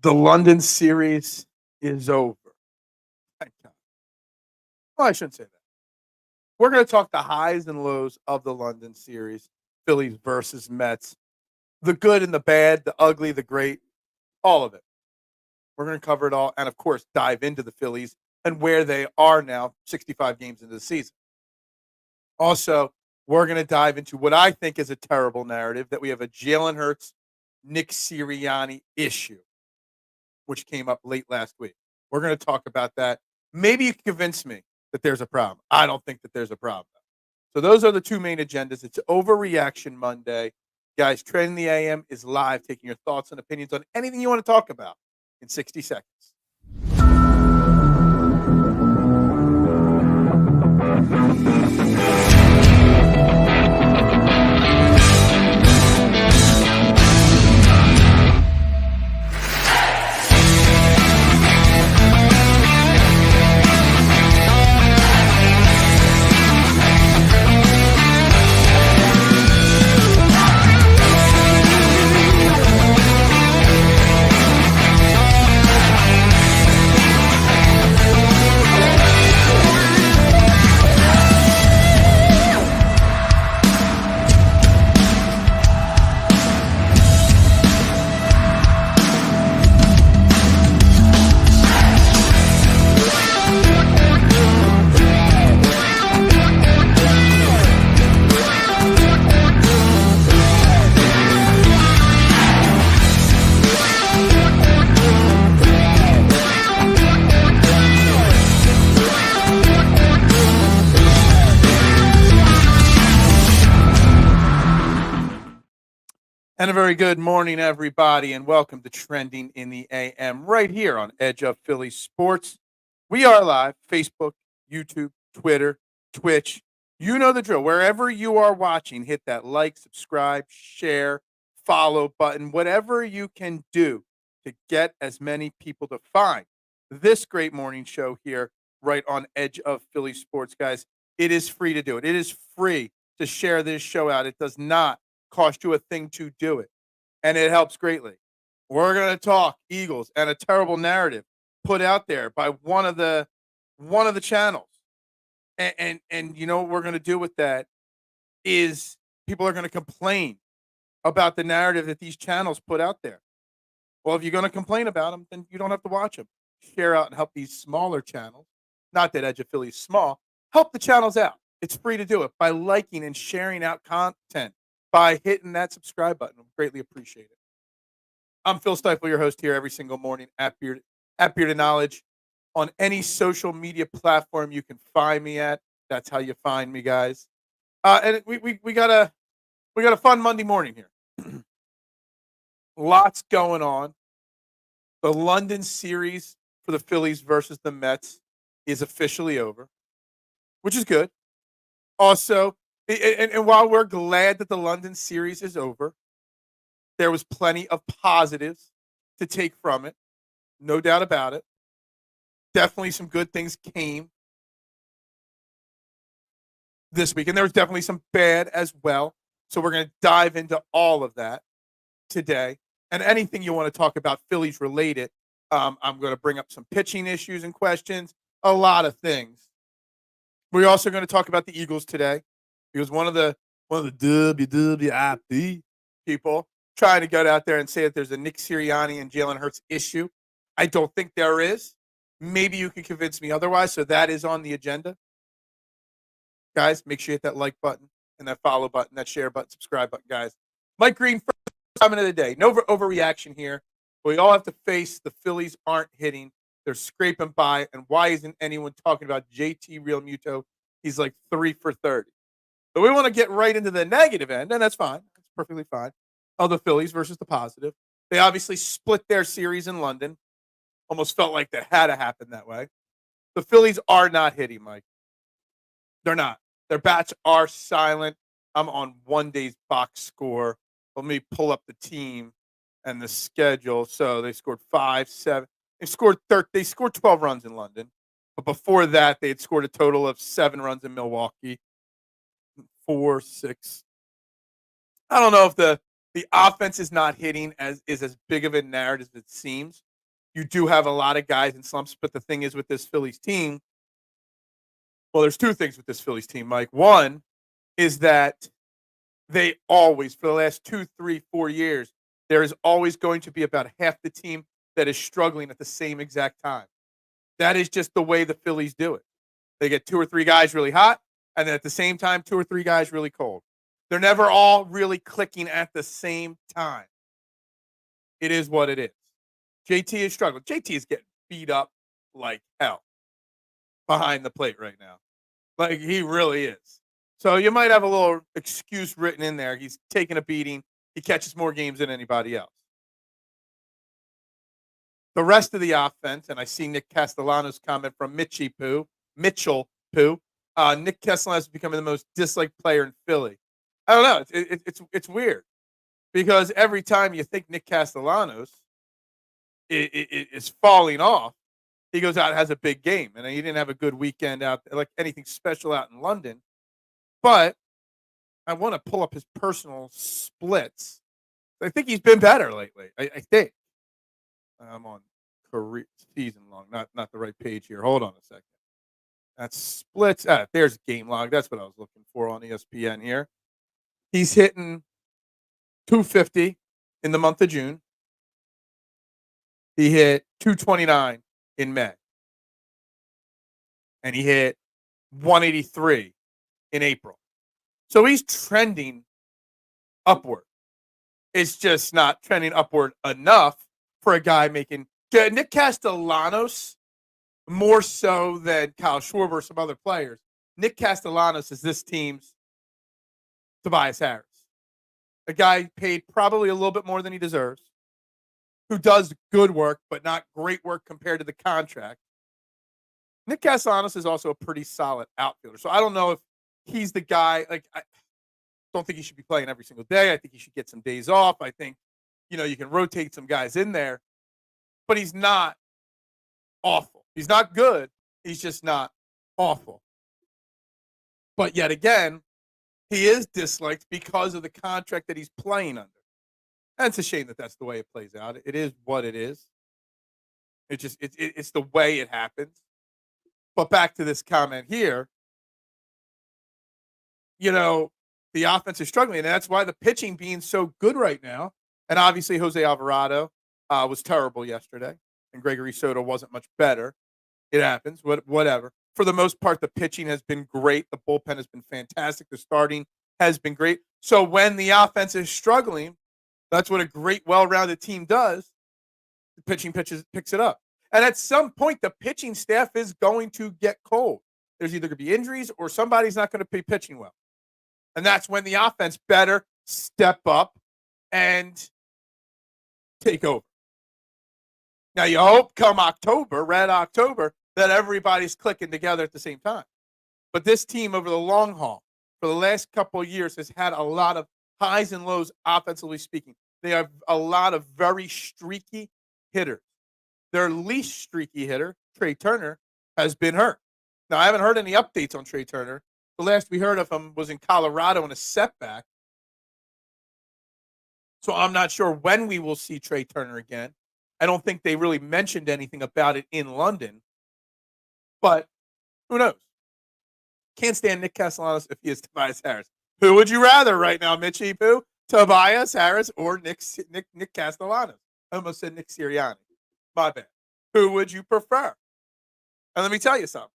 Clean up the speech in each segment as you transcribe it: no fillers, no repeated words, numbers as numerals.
The London series is over. Thank God. Well, I shouldn't say that. We're going to talk the highs and lows of the London series, Phillies versus Mets, the good and the bad, the ugly, the great, all of it. We're going to cover it all and, of course, dive into the Phillies and where they are now 65 games into the season. Also, we're going to dive into what I think is a terrible narrative that we have a Jalen Hurts, Nick Sirianni issue, which came up late last week. We're going to talk about that. Maybe you can convince me that there's a problem. I don't think that there's a problem. So those are the two main agendas. It's Overreaction Monday. Guys, Trend in the AM is live, taking your thoughts and opinions on anything you want to talk about in 60 seconds. And a very good morning, everybody, and welcome to Trending in the AM right here on Edge of Philly Sports. We are live, Facebook, YouTube, Twitter, Twitch. You know the drill. Wherever you are watching, hit that like, subscribe, share, follow button, whatever you can do to get as many people to find this great morning show here right on Edge of Philly Sports, guys. It is free to do it. It is free to share this show out. It does not cost you a thing to do it, and it helps greatly. We're going to talk Eagles and a terrible narrative put out there by one of the channels, and you know what we're going to do with that is people are going to complain about the narrative that these channels put out there. Well, if you're going to complain about them, then you don't have to watch them. Share out and help these smaller channels. Not that Edge of Philly is small. Help the channels out. It's free to do it by liking and sharing out content, by hitting that subscribe button. Greatly appreciate it. I'm Phil Stiefel, your host here every single morning at Beard of Knowledge. On any social media platform you can find me at, that's how you find me, guys. And we got a fun Monday morning here. Lots going on. The London series for the Phillies versus the Mets is officially over, which is good. Also, and while we're glad that the London series is over, there was plenty of positives to take from it. No doubt about it. Definitely some good things came this week, and there was definitely some bad as well. So we're going to dive into all of that today. And anything you want to talk about Phillies related, I'm going to bring up some pitching issues and questions, a lot of things. We're also going to talk about the Eagles today. Because one of the WWIP people trying to go out there and say that there's a Nick Sirianni and Jalen Hurts issue. I don't think there is. Maybe you can convince me otherwise. So that is on the agenda. Guys, make sure you hit that like button and that follow button, that share button, subscribe button, guys. Mike Green, first comment of the day. No overreaction here. We all have to face the Phillies aren't hitting. They're scraping by. And why isn't anyone talking about JT Real Muto? He's like 3 for 30. But we want to get right into the negative end, and that's fine. That's perfectly fine. Of the Phillies versus the positive. They obviously split their series in London. Almost felt like that had to happen that way. The Phillies are not hitting, Mike. They're not. Their bats are silent. I'm on one day's box score. Let me pull up the team and the schedule. So they scored 5, 7. They scored 12 runs in London. But before that, they had scored a total of 7 runs in Milwaukee. 4, 6. I don't know if the offense is not hitting as big of a narrative as it seems. you do have a lot of guys in slumps. But the thing is with this Phillies team, well, there's two things with this Phillies team, Mike. One is that they always, for the last 2, 3, 4 years, there is always going to be about half the team that is struggling at the same exact time. That is just the way the Phillies do it. They get 2 or 3 guys really hot, and then at the same time, 2 or 3 guys really cold. They're never all really clicking at the same time. It is what it is. JT is struggling. JT is getting beat up like hell behind the plate right now. Like, he really is. So you might have a little excuse written in there. He's taking a beating. He catches more games than anybody else. The rest of the offense, and I see Nick Castellanos' comment from Mitchell Poo. Nick Castellanos is becoming the most disliked player in Philly. I don't know. It's weird because every time you think Nick Castellanos is falling off, he goes out and has a big game. And he didn't have a good weekend out, like anything special out in London. But I want to pull up his personal splits. I think he's been better lately. I think. I'm on career season long, not the right page here. Hold on a second. That's splits. There's game log. That's what I was looking for on ESPN here. He's hitting 250 in the month of June. He hit 229 in May. And he hit 183 in April. So he's trending upward. It's just not trending upward enough for a guy making Nick Castellanos more so than Kyle Schwarber or some other players. Nick Castellanos is this team's Tobias Harris, a guy paid probably a little bit more than he deserves, who does good work but not great work compared to the contract. Nick Castellanos is also a pretty solid outfielder, so I don't know if he's the guy. Like, I don't think he should be playing every single day. I think he should get some days off. I think, you can rotate some guys in there, but he's not awful. He's not good. He's just not awful. But yet again, he is disliked because of the contract that he's playing under. And it's a shame that that's the way it plays out. It is what it is. It's the way it happens. But back to this comment here, the offense is struggling, and that's why the pitching being so good right now. And obviously, Jose Alvarado was terrible yesterday, and Gregory Soto wasn't much better. It happens, whatever. For the most part, the pitching has been great. The bullpen has been fantastic. The starting has been great. So when the offense is struggling, that's what a great, well-rounded team does. The pitching picks it up. And at some point, the pitching staff is going to get cold. There's either going to be injuries or somebody's not going to be pitching well. And that's when the offense better step up and take over. Now, you hope come October, Red October, that everybody's clicking together at the same time. But this team over the long haul, for the last couple of years, has had a lot of highs and lows, offensively speaking. They have a lot of very streaky hitters. Their least streaky hitter, Trey Turner, has been hurt. Now, I haven't heard any updates on Trey Turner. The last we heard of him was in Colorado in a setback. So I'm not sure when we will see Trey Turner again. I don't think they really mentioned anything about it in London. But who knows? Can't stand Nick Castellanos if he is Tobias Harris. Who would you rather right now, Mitchie Poo? Tobias Harris or Nick Castellanos? I almost said Nick Sirianni. My bad. Who would you prefer? And let me tell you something.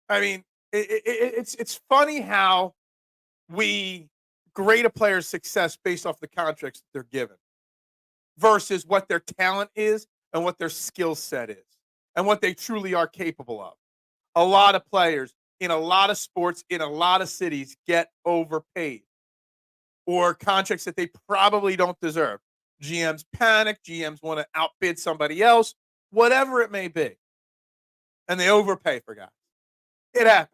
I mean, it's funny how we grade a player's success based off the contracts that they're given versus what their talent is and what their skill set is and what they truly are capable of. A lot of players in a lot of sports in a lot of cities get overpaid or contracts that they probably don't deserve. GMs panic. GMs want to outbid somebody else, whatever it may be. And they overpay for guys. It happens.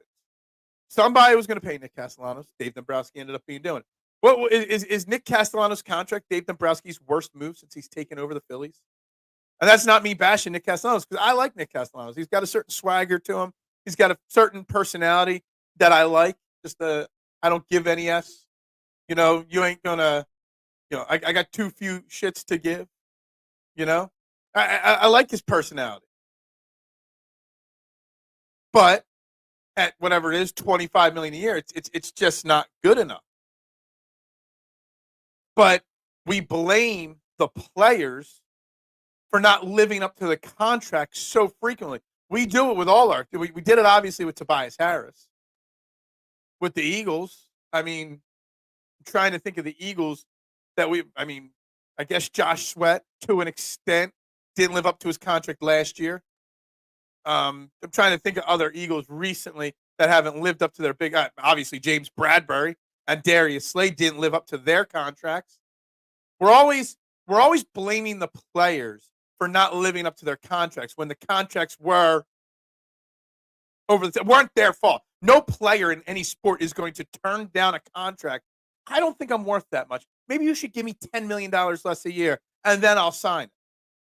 Somebody was going to pay Nick Castellanos. Dave Dombrowski ended up doing it. What is Nick Castellanos' contract Dave Dombrowski's worst move since he's taken over the Phillies? And that's not me bashing Nick Castellanos because I like Nick Castellanos. He's got a certain swagger to him. He's got a certain personality that I like. I don't give any S. You ain't gonna. I got too few shits to give. I like his personality. But at whatever it is, $25 million a year, it's just not good enough. But we blame the players for not living up to the contract so frequently. We do it with all our. We did it obviously with Tobias Harris, with the Eagles. I mean, I'm trying to think of the Eagles that we. I mean, I guess Josh Sweat to an extent didn't live up to his contract last year. I'm trying to think of other Eagles recently that haven't lived up to their big. Obviously, James Bradbury and Darius Slade didn't live up to their contracts. We're always blaming the players for not living up to their contracts when the contracts weren't their fault. No player in any sport is going to turn down a contract. I don't think I'm worth that much. Maybe you should give me $10 million less a year, and then I'll sign it.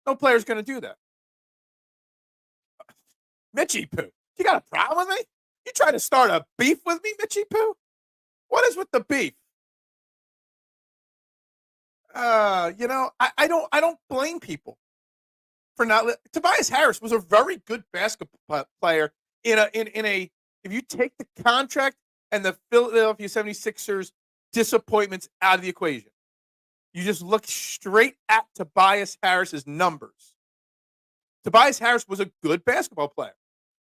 No player's going to do that. Mitchie Poo, you got a problem with me? You trying to start a beef with me, Mitchie Poo? What is with the beef? I don't blame people for not. Tobias Harris was a very good basketball player in a. If you take the contract and the Philadelphia 76ers disappointments out of the equation, you just look straight at Tobias Harris's numbers. Tobias Harris was a good basketball player.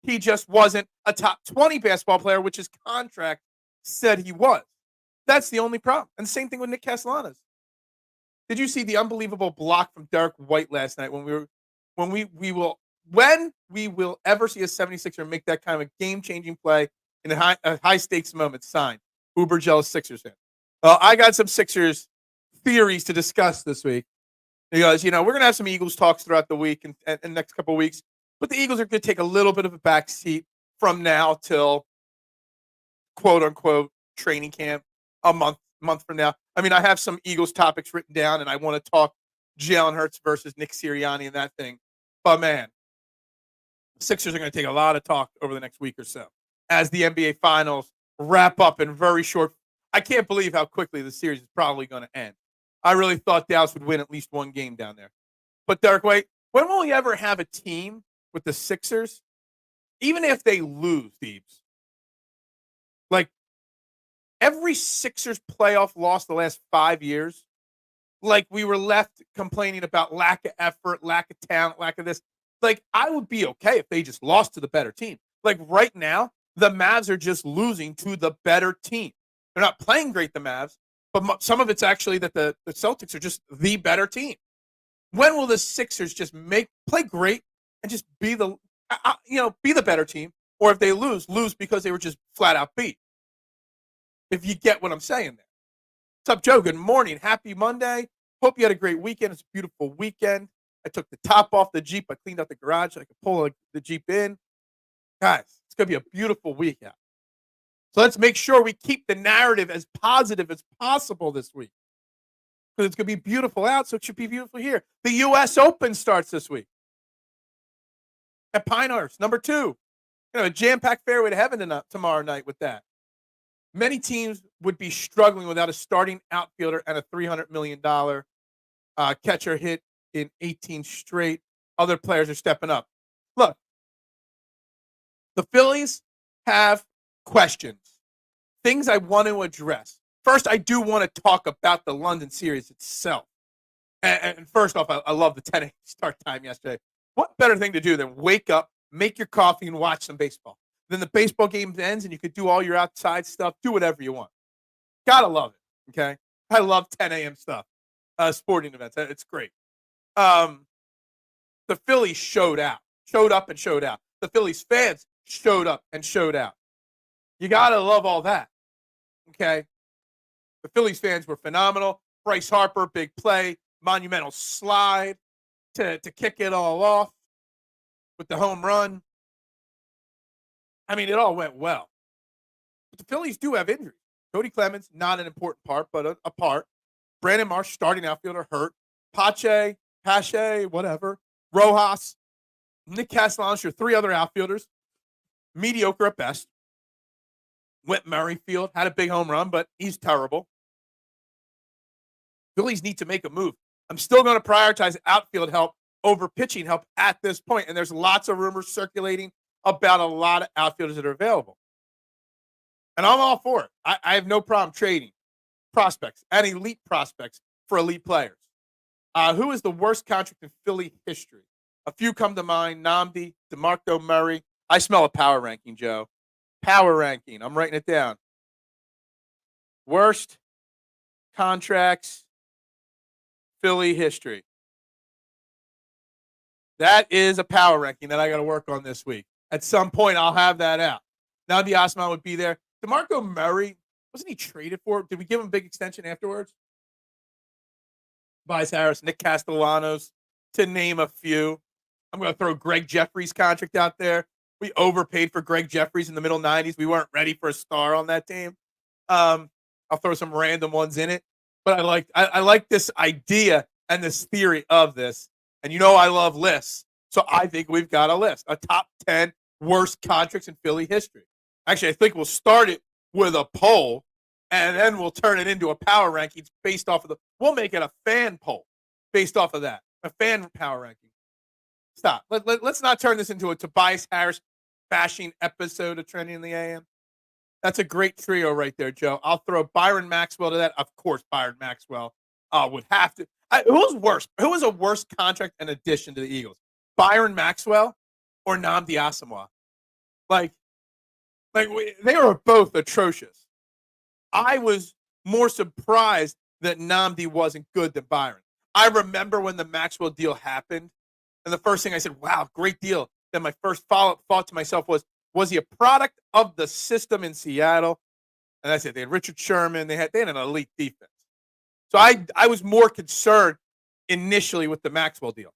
He just wasn't a top 20 basketball player, which his contract said he was. That's the only problem. And the same thing with Nick Castellanos. Did you see the unbelievable block from Derek White last night when we will ever see a 76er make that kind of a game-changing play in a high-stakes moment? Sign. Uber jealous Sixers fan. Well, I got some Sixers theories to discuss this week because, we're going to have some Eagles talks throughout the week and the next couple of weeks, but the Eagles are going to take a little bit of a back seat from now till quote-unquote training camp a month from now. I mean, I have some Eagles topics written down, and I want to talk Jalen Hurts versus Nick Sirianni and that thing. But, man, Sixers are going to take a lot of talk over the next week or so as the NBA Finals wrap up in very short. I can't believe how quickly the series is probably going to end. I really thought Dallas would win at least one game down there. But, Derek White, when will we ever have a team with the Sixers, even if they lose, Deebs? Like, every Sixers playoff loss the last 5 years, like we were left complaining about lack of effort, lack of talent, lack of this. Like, I would be okay if they just lost to the better team. Like, right now, the Mavs are just losing to the better team. They're not playing great, the Mavs, but some of it's actually that the Celtics are just the better team. When will the Sixers just play great and just be the better team? Or if they lose because they were just flat out beat. If you get what I'm saying there. What's up, Joe? Good morning. Happy Monday. Hope you had a great weekend. It's a beautiful weekend. I took the top off the Jeep. I cleaned out the garage so I could pull the Jeep in. Guys, it's going to be a beautiful weekend. So let's make sure we keep the narrative as positive as possible this week. Because it's going to be beautiful out, so it should be beautiful here. The U.S. Open starts this week at Pinehurst, number 2. A jam-packed fairway to heaven tomorrow night with that. Many teams would be struggling without a starting outfielder and a $300 million catcher hit in 18 straight. Other players are stepping up. Look, the Phillies have questions, things I want to address. First, I do want to talk about the London series itself. And first off, I love the 10 a.m. start time yesterday. What better thing to do than wake up, make your coffee, and watch some baseball? Then the baseball game ends, and you could do all your outside stuff, do whatever you want. Gotta love it, okay? I love 10 a.m. stuff, sporting events. It's great. The Phillies showed up and showed out. The Phillies fans showed up and showed out. You gotta love all that, okay? The Phillies fans were phenomenal. Bryce Harper, big play, monumental slide to kick it all off with the home run. I mean, it all went well. But the Phillies do have injuries. Cody Clemens, not an important part, but a part. Brandon Marsh, starting outfielder, hurt. Pache, whatever. Rojas, Nick Castellanos, your 3 other outfielders, mediocre at best. Whit Merrifield had a big home run, but he's terrible. Phillies need to make a move. I'm still going to prioritize outfield help over pitching help at this point. And there's lots of rumors circulating about a lot of outfielders that are available. And I'm all for it. I have no problem trading prospects and elite prospects for elite players. Who is the worst contract in Philly history? A few come to mind. Namdi, DeMarco Murray. I smell a power ranking, Joe. Power ranking. I'm writing it down. Worst contracts, Philly history. That is a power ranking that I got to work on this week. At some point, I'll have that out. Namdi Osman would be there. DeMarco Murray, wasn't he traded for? Did we give him a big extension afterwards? Bryce Harris, Nick Castellanos, to name a few. I'm going to throw Greg Jeffries' contract out there. We overpaid for Greg Jeffries in the middle 90s. We weren't ready for a star on that team. I'll throw some random ones in it. But I like this idea and this theory of this. And you know I love lists. So I think we've got a list. A top 10 worst contracts in Philly history. Actually, I think we'll start it with a poll. And then we'll turn it into a power rankings based off of we'll make it a fan poll based off of that. A fan power ranking. Stop. Let's not turn this into a Tobias Harris bashing episode of Trending in the AM. That's a great trio right there, Joe. I'll throw Byron Maxwell to that. Of course, Byron Maxwell would have to. Who's worse? Who was a worse contract and addition to the Eagles? Byron Maxwell or Namdi Asamoah? They were both atrocious. I was more surprised that Namdi wasn't good than Byron. I remember when the Maxwell deal happened, and the first thing I said, wow, great deal. Then my first follow-up thought to myself was he a product of the system in Seattle? And I said, they had Richard Sherman. They had an elite defense. So I was more concerned initially with the Maxwell deal.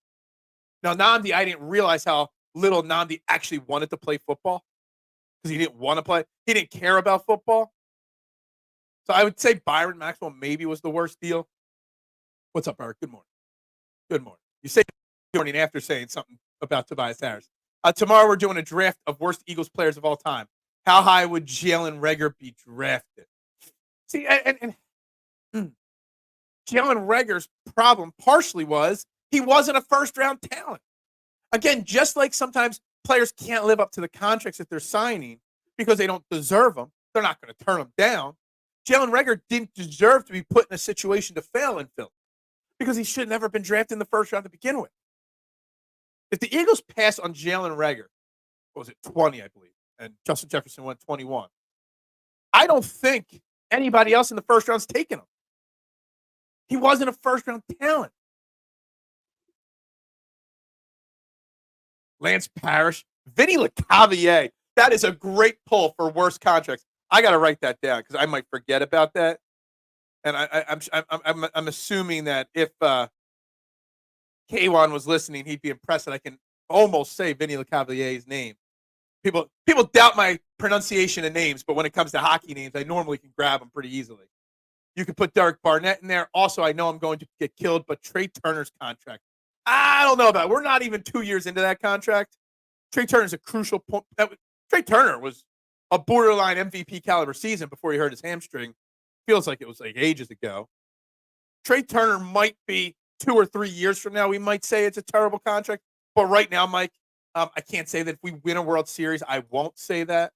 Now, Namdi, I didn't realize how little Namdi actually wanted to play football because he didn't want to play. He didn't care about football. So I would say Byron Maxwell maybe was the worst deal. What's up, Eric? Good morning. Good morning. You say good morning after saying something about Tobias Harris. Tomorrow we're doing a draft of worst Eagles players of all time. How high would Jalen Reagor be drafted? See, and Jalen Reagor's problem partially was he wasn't a first-round talent. Again, just like sometimes players can't live up to the contracts that they're signing because they don't deserve them, they're not going to turn them down. Jalen Reagor didn't deserve to be put in a situation to fail in Philly because he should have never been drafted in the first round to begin with. If the Eagles pass on Jalen Reagor, what was it, 20, I believe, and Justin Jefferson went 21, I don't think anybody else in the first round's taking him. He wasn't a first-round talent. Lance Parrish, Vinny LeCavier. That is a great pull for worst contracts. I got to write that down because I might forget about that. And I'm assuming that if K1 was listening, he'd be impressed that I can almost say Vinny LeCavier's name. People doubt my pronunciation of names, but when it comes to hockey names, I normally can grab them pretty easily. You could put Derek Barnett in there. Also, I know I'm going to get killed, but Trey Turner's contract. I don't know about it. We're not even 2 years into that contract. Trey Turner's a crucial point. Trey Turner was a borderline MVP caliber season before he hurt his hamstring. Feels like it was like ages ago. Trey Turner might be 2 or 3 years from now. We might say it's a terrible contract. But right now, Mike, I can't say that if we win a World Series, I won't say that.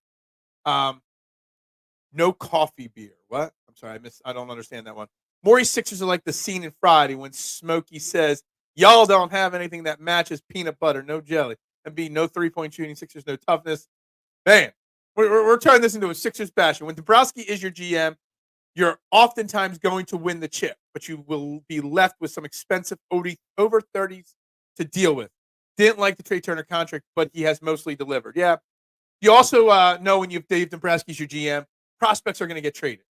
No coffee beer. What? I'm sorry, I don't understand that one. Maury's Sixers are like the scene in Friday when Smokey says, y'all don't have anything that matches peanut butter, no jelly. And B, no three-point shooting, Sixers, no toughness. Man, we're turning this into a Sixers bastion. When Dombrowski is your GM, you're oftentimes going to win the chip, but you will be left with some expensive over 30s to deal with. Didn't like the Trey Turner contract, but he has mostly delivered. Yeah. You also know when you've Dave Dombrowski's your GM, prospects are going to get traded.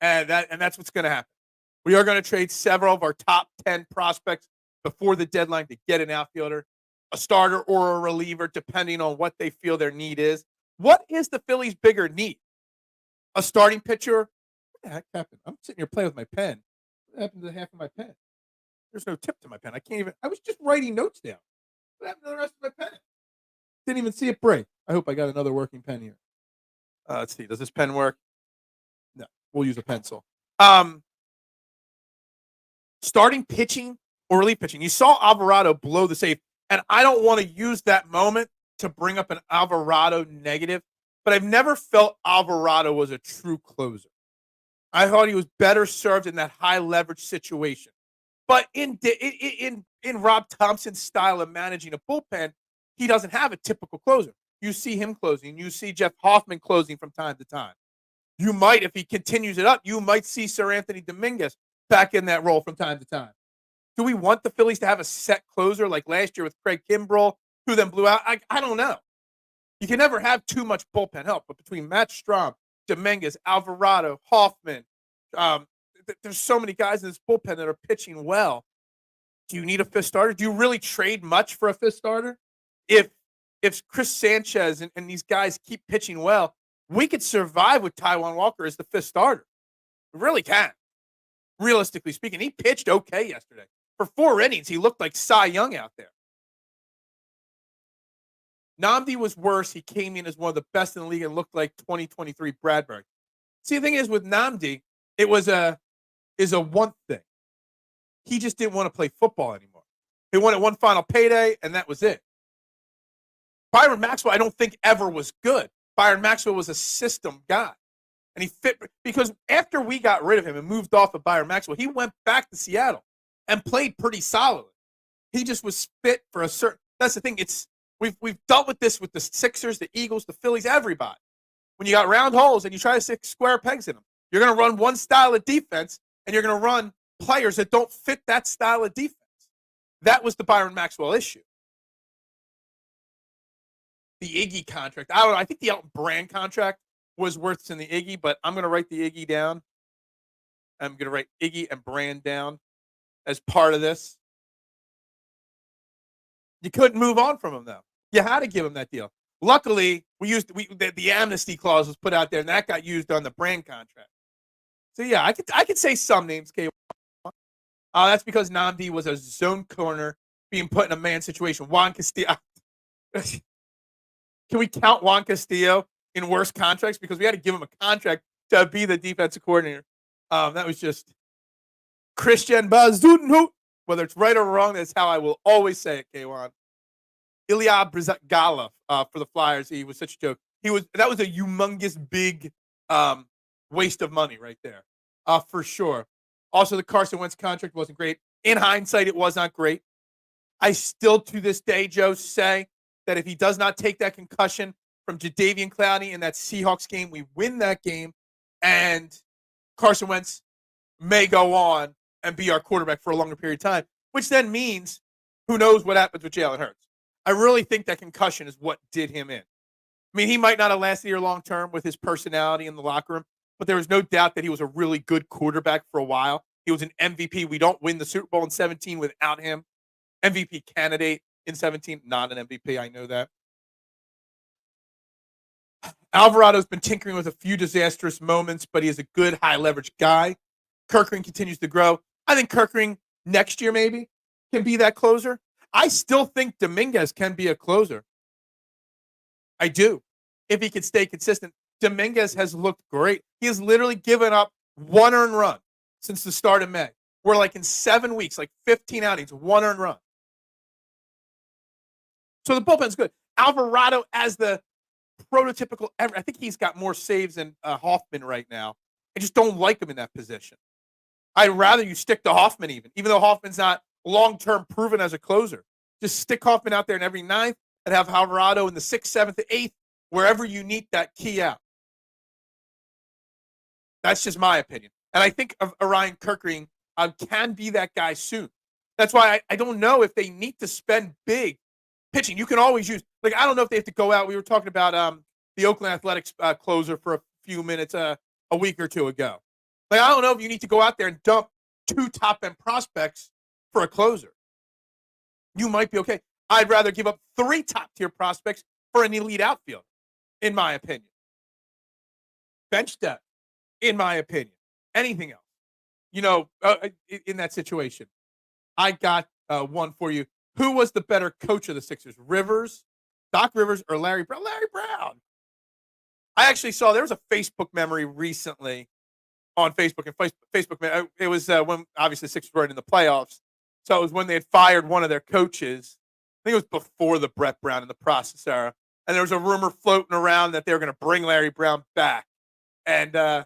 And that's what's going to happen. We are going to trade several of our top 10 prospects before the deadline to get an outfielder, a starter, or a reliever, depending on what they feel their need is. What is the Phillies' bigger need? A starting pitcher? What the heck happened? I'm sitting here playing with my pen. What happened to the half of my pen? There's no tip to my pen. I was just writing notes down. What happened to the rest of my pen? Didn't even see it break. I hope I got another working pen here. Let's see. Does this pen work? No. We'll use a pencil. Starting pitching or relief pitching. You saw Alvarado blow the save, and I don't want to use that moment to bring up an Alvarado negative, but I've never felt Alvarado was a true closer. I thought he was better served in that high leverage situation. But in Rob Thompson's style of managing a bullpen, he doesn't have a typical closer. You see him closing. You see Jeff Hoffman closing from time to time. You might, if he continues it up, you might see Sir Anthony Dominguez back in that role from time to time. Do we want the Phillies to have a set closer like last year with Craig Kimbrell, who then blew out? I don't know. You can never have too much bullpen help, but between Matt Strahm, Dominguez, Alvarado, Hoffman, there's so many guys in this bullpen that are pitching well. Do you need a fifth starter? Do you really trade much for a fifth starter? If Chris Sanchez and these guys keep pitching well, we could survive with Taijuan Walker as the fifth starter. We really can. Realistically speaking, he pitched okay yesterday. For 4 innings, he looked like Cy Young out there. Nnamdi was worse. He came in as one of the best in the league and looked like 2023 Bradbury. See, the thing is with Nnamdi, it was a one thing. He just didn't want to play football anymore. He wanted one final payday, and that was it. Byron Maxwell, I don't think ever was good. Byron Maxwell was a system guy. And he fit because after we got rid of him and moved off of Byron Maxwell, he went back to Seattle and played pretty solidly. He just was fit for a certain. That's the thing. We've dealt with this with the Sixers, the Eagles, the Phillies, everybody. When you got round holes and you try to stick square pegs in them, you're going to run one style of defense and you're going to run players that don't fit that style of defense. That was the Byron Maxwell issue. The Iggy contract. I don't know. I think the Elton Brand contract was worse than the Iggy, but I'm going to write the Iggy down. I'm going to write Iggy and Brand down as part of this. You couldn't move on from him, though. You had to give him that deal. Luckily, the amnesty clause was put out there, and that got used on the Brand contract. So, yeah, I could say some names, K1. That's because Nnamdi was a zone corner being put in a man situation. Juan Castillo. Can we count Juan Castillo in worse contracts? Because we had to give him a contract to be the defensive coordinator. That was just Christian Bazudinhoot. Whether it's right or wrong, that's how I will always say it, K1. Ilya Brizgalov for the Flyers. He was such a joke. That was a humongous, big waste of money right there, for sure. Also, the Carson Wentz contract wasn't great. In hindsight, it was not great. I still, to this day, Joe, say that if he does not take that concussion from Jadeveon Clowney in that Seahawks game, we win that game, and Carson Wentz may go on and be our quarterback for a longer period of time, which then means who knows what happens with Jalen Hurts. I really think that concussion is what did him in. I mean, he might not have lasted here long term with his personality in the locker room, but there was no doubt that he was a really good quarterback for a while. He was an MVP. We don't win the Super Bowl in 17 without him. MVP candidate in 17, not an MVP. I know that. Alvarado's been tinkering with a few disastrous moments, but he is a good high leverage guy. Kerkering continues to grow. I think Kerkering next year maybe can be that closer. I still think Dominguez can be a closer. I do. If he can stay consistent. Dominguez has looked great. He has literally given up one earned run since the start of May. We're like in 7 weeks, like 15 outings, one earned run. So the bullpen's good. Alvarado as the prototypical, I think he's got more saves than Hoffman right now. I just don't like him in that position. I'd rather you stick to Hoffman even though Hoffman's not long-term proven as a closer. Just stick Hoffman out there in every ninth and have Alvarado in the 6th, 7th, 8th, wherever you need that key out. That's just my opinion. And I think Orion Kerkering can be that guy soon. That's why I don't know if they need to spend big pitching. You can always use, like, I don't know if they have to go out. We were talking about the Oakland Athletics closer for a few minutes a week or two ago. Like, I don't know if you need to go out there and dump 2 top-end prospects for a closer. You might be okay. I'd rather give up 3 top-tier prospects for an elite outfield, in my opinion. Bench depth, in my opinion. Anything else? In that situation. I got one for you. Who was the better coach of the Sixers? Doc Rivers, or Larry Brown? Larry Brown. I actually saw there was a Facebook memory recently on Facebook. And Facebook, it was when obviously the Sixers were in the playoffs. So it was when they had fired one of their coaches. I think it was before the Brett Brown and the process era. And there was a rumor floating around that they were going to bring Larry Brown back. And I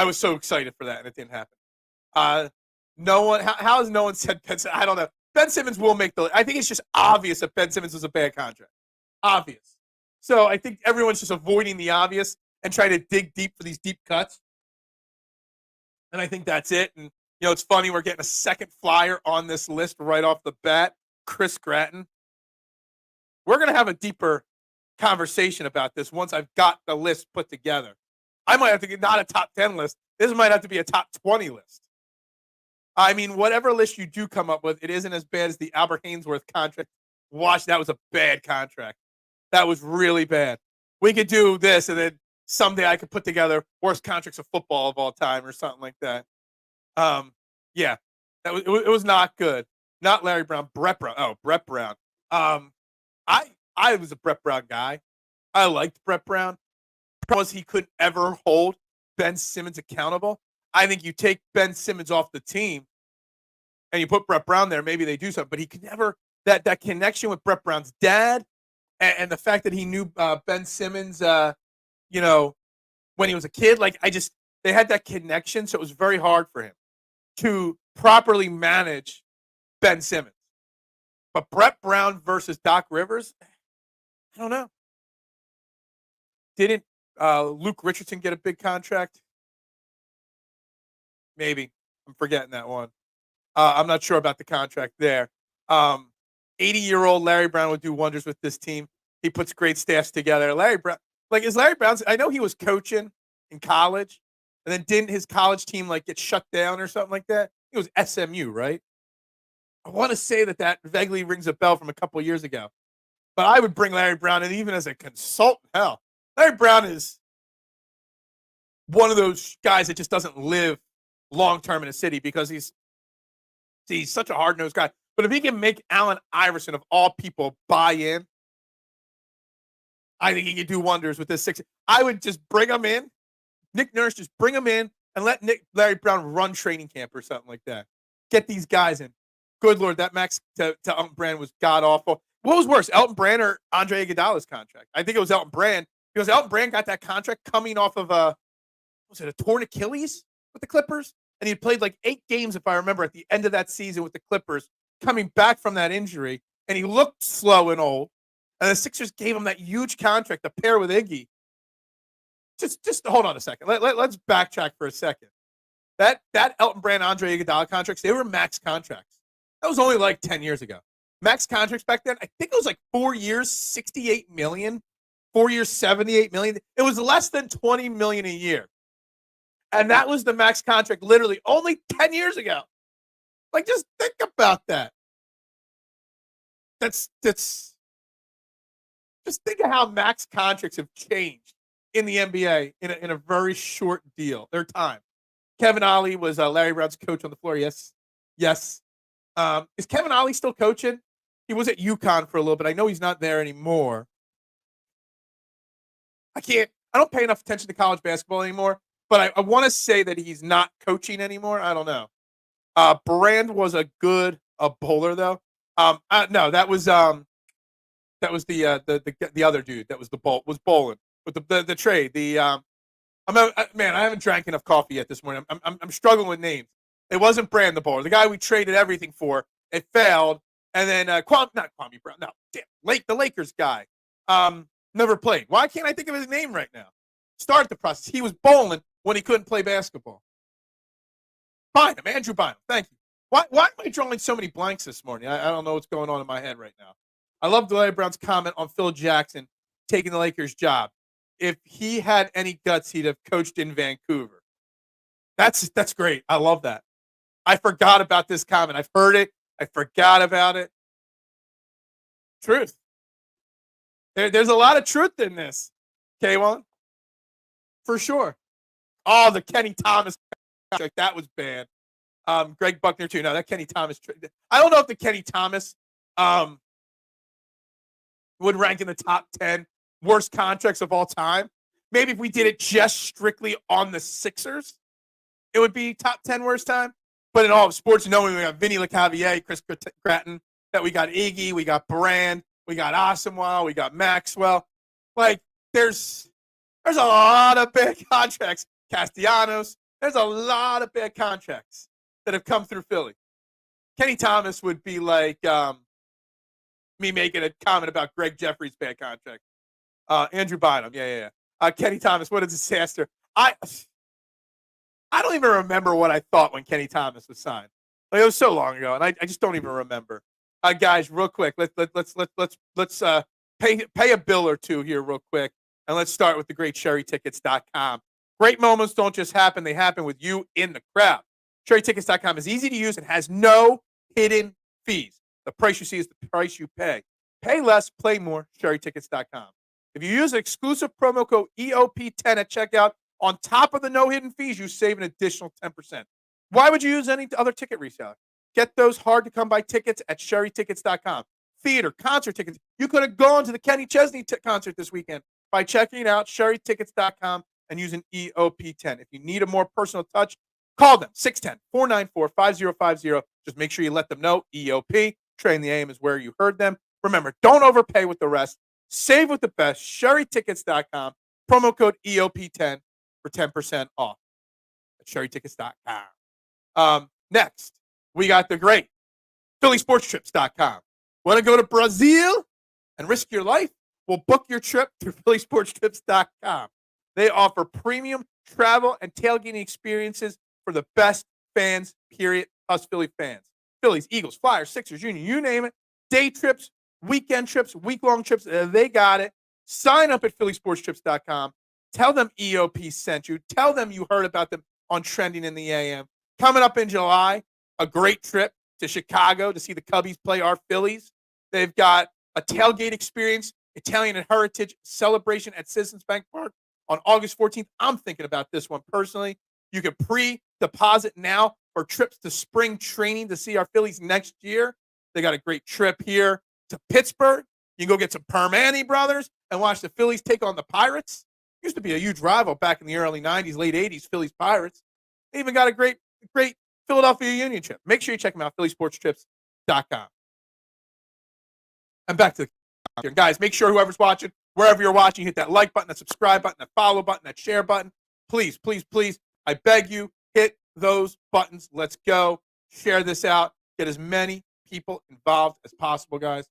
was so excited for that, and it didn't happen. No one, how has no one said Ben Simmons? I don't know. Ben Simmons will make I think it's just obvious that Ben Simmons was a bad contract. Obvious. So I think everyone's just avoiding the obvious and trying to dig deep for these deep cuts. And I think that's it. And, it's funny. We're getting a second flyer on this list right off the bat, Chris Gratton. We're going to have a deeper conversation about this once I've got the list put together. I might have to get not a top 10 list. This might have to be a top 20 list. I mean, whatever list you do come up with, it isn't as bad as the Albert Hainsworth contract. Watch, that was a bad contract. That was really bad. We could do this, and then someday I could put together worst contracts of football of all time or something like that. Yeah, it was not good. Not Larry Brown, Brett Brown. Oh, Brett Brown. I was a Brett Brown guy. I liked Brett Brown. Because he couldn't ever hold Ben Simmons accountable. I think you take Ben Simmons off the team and you put Brett Brown there, maybe they do something. But he could never that connection with Brett Brown's dad and the fact that he knew Ben Simmons, when he was a kid. They had that connection, so it was very hard for him to properly manage Ben Simmons. But Brett Brown versus Doc Rivers, I don't know. Didn't Luke Richardson get a big contract? Maybe. I'm forgetting that one. I'm not sure about the contract there. 80-year-old Larry Brown would do wonders with this team. He puts great staffs together. Larry Brown, is Larry Brown, I know he was coaching in college, and then didn't his college team get shut down or something like that? It was SMU, right? I want to say that vaguely rings a bell from a couple of years ago. But I would bring Larry Brown in even as a consultant. Hell, Larry Brown is one of those guys that just doesn't live long-term in a city because he's such a hard-nosed guy. But if he can make Allen Iverson, of all people, buy in, I think he can do wonders with this six. I would just bring him in. Nick Nurse, just bring him in and let Larry Brown run training camp or something like that. Get these guys in. Good Lord, that max to Elton Brand was god-awful. What was worse, Elton Brand or Andre Iguodala's contract? I think it was Elton Brand because Elton Brand got that contract coming off of a torn Achilles with the Clippers? And he played 8 games, if I remember, at the end of that season with the Clippers, coming back from that injury, and he looked slow and old. And the Sixers gave him that huge contract to pair with Iggy. Just hold on a second. Let's backtrack for a second. That Elton Brand, Andre Iguodala contracts, they were max contracts. That was only 10 years ago. Max contracts back then, I think it was 4 years, $68 million. 4 years, $78 million. It was less than $20 million a year. And that was the max contract literally only 10 years ago. Just think about that. That's just think of how max contracts have changed in the NBA in a very short deal. Their time. Kevin Ollie was Larry Brown's coach on the floor. Yes. Is Kevin Ollie still coaching? He was at UConn for a little bit. I know he's not there anymore. I don't pay enough attention to college basketball anymore, but I want to say that he's not coaching anymore. I don't know. Brand was a bowler though. No, that was the other dude that was bowling with the trade. I haven't drank enough coffee yet this morning. I'm struggling with names. It wasn't Brand the bowler. The guy we traded everything for. It failed, and then not Kwame Brown. No, the Lakers guy. Never played. Why can't I think of his name right now? Start the process. He was bowling when he couldn't play basketball. Bynum, Andrew Bynum. Thank you. Why am I drawing so many blanks this morning? I don't know what's going on in my head right now. I love Larry Brown's comment on Phil Jackson taking the Lakers' job. If he had any guts, he'd have coached in Vancouver. That's great. I love that. I forgot about this comment. I've heard it. I forgot about it. Truth. There's a lot of truth in this, K1. For sure. Oh, the Kenny Thomas contract, that was bad. Greg Buckner, too. No, that Kenny Thomas. I don't know if the Kenny Thomas would rank in the top 10 worst contracts of all time. Maybe if we did it just strictly on the Sixers, it would be top 10 worst time. But in all of sports, knowing we got Vinny LeCavier, Chris Gratton, that we got Iggy, we got Brand, we got Asamoah, we got Maxwell. Like, there's a lot of bad contracts. Castellanos. There's a lot of bad contracts that have come through Philly. Kenny Thomas would be like me making a comment about Greg Jeffrey's bad contract. Andrew Bynum. Yeah. Kenny Thomas, what a disaster. I don't even remember what I thought when Kenny Thomas was signed. Like, it was so long ago, and I just don't even remember. Guys, real quick, let's pay a bill or two here real quick, and let's start with the great SherryTickets.com. Great moments don't just happen; they happen with you in the crowd. SherryTickets.com is easy to use and has no hidden fees. The price you see is the price you pay. Pay less, play more. SherryTickets.com. If you use an exclusive promo code EOP10 at checkout, on top of the no hidden fees, you save an additional 10%. Why would you use any other ticket reseller? Get those hard-to-come-by tickets at SherryTickets.com. Theater, concert tickets. You could have gone to the Kenny Chesney concert this weekend by checking out SherryTickets.com and using EOP10. If you need a more personal touch, call them, 610-494-5050. Just make sure you let them know EOP. Train the AM is where you heard them. Remember, don't overpay with the rest. Save with the best. SherryTickets.com. Promo code EOP10 for 10% off at SherryTickets.com. Next, we got the great PhillySportsTrips.com. Want to go to Brazil and risk your life? Well, book your trip through PhillySportsTrips.com. They offer premium travel and tailgating experiences for the best fans, period, us Philly fans. Phillies, Eagles, Flyers, Sixers, Union, you name it. Day trips, weekend trips, week-long trips, they got it. Sign up at PhillySportsTrips.com. Tell them EOP sent you. Tell them you heard about them on Trending in the AM. Coming up in July, a great trip to Chicago to see the Cubbies play our Phillies. They've got a tailgate experience, Italian and Heritage celebration at Citizens Bank Park on August 14th. I'm thinking about this one personally. You can pre-deposit now for trips to spring training to see our Phillies next year. They got a great trip here to Pittsburgh. You can go get some Permani brothers and watch the Phillies take on the Pirates. Used to be a huge rival back in the early 90s, late 80s, Phillies Pirates. They even got a great Philadelphia Union trip. Make sure you check them out, PhillySportsTrips.com. And back to the guys, make sure whoever's watching, wherever you're watching, hit that like button, that subscribe button, that follow button, that share button. Please, please, please, I beg you, hit those buttons. Let's go. Share this out. Get as many people involved as possible, guys.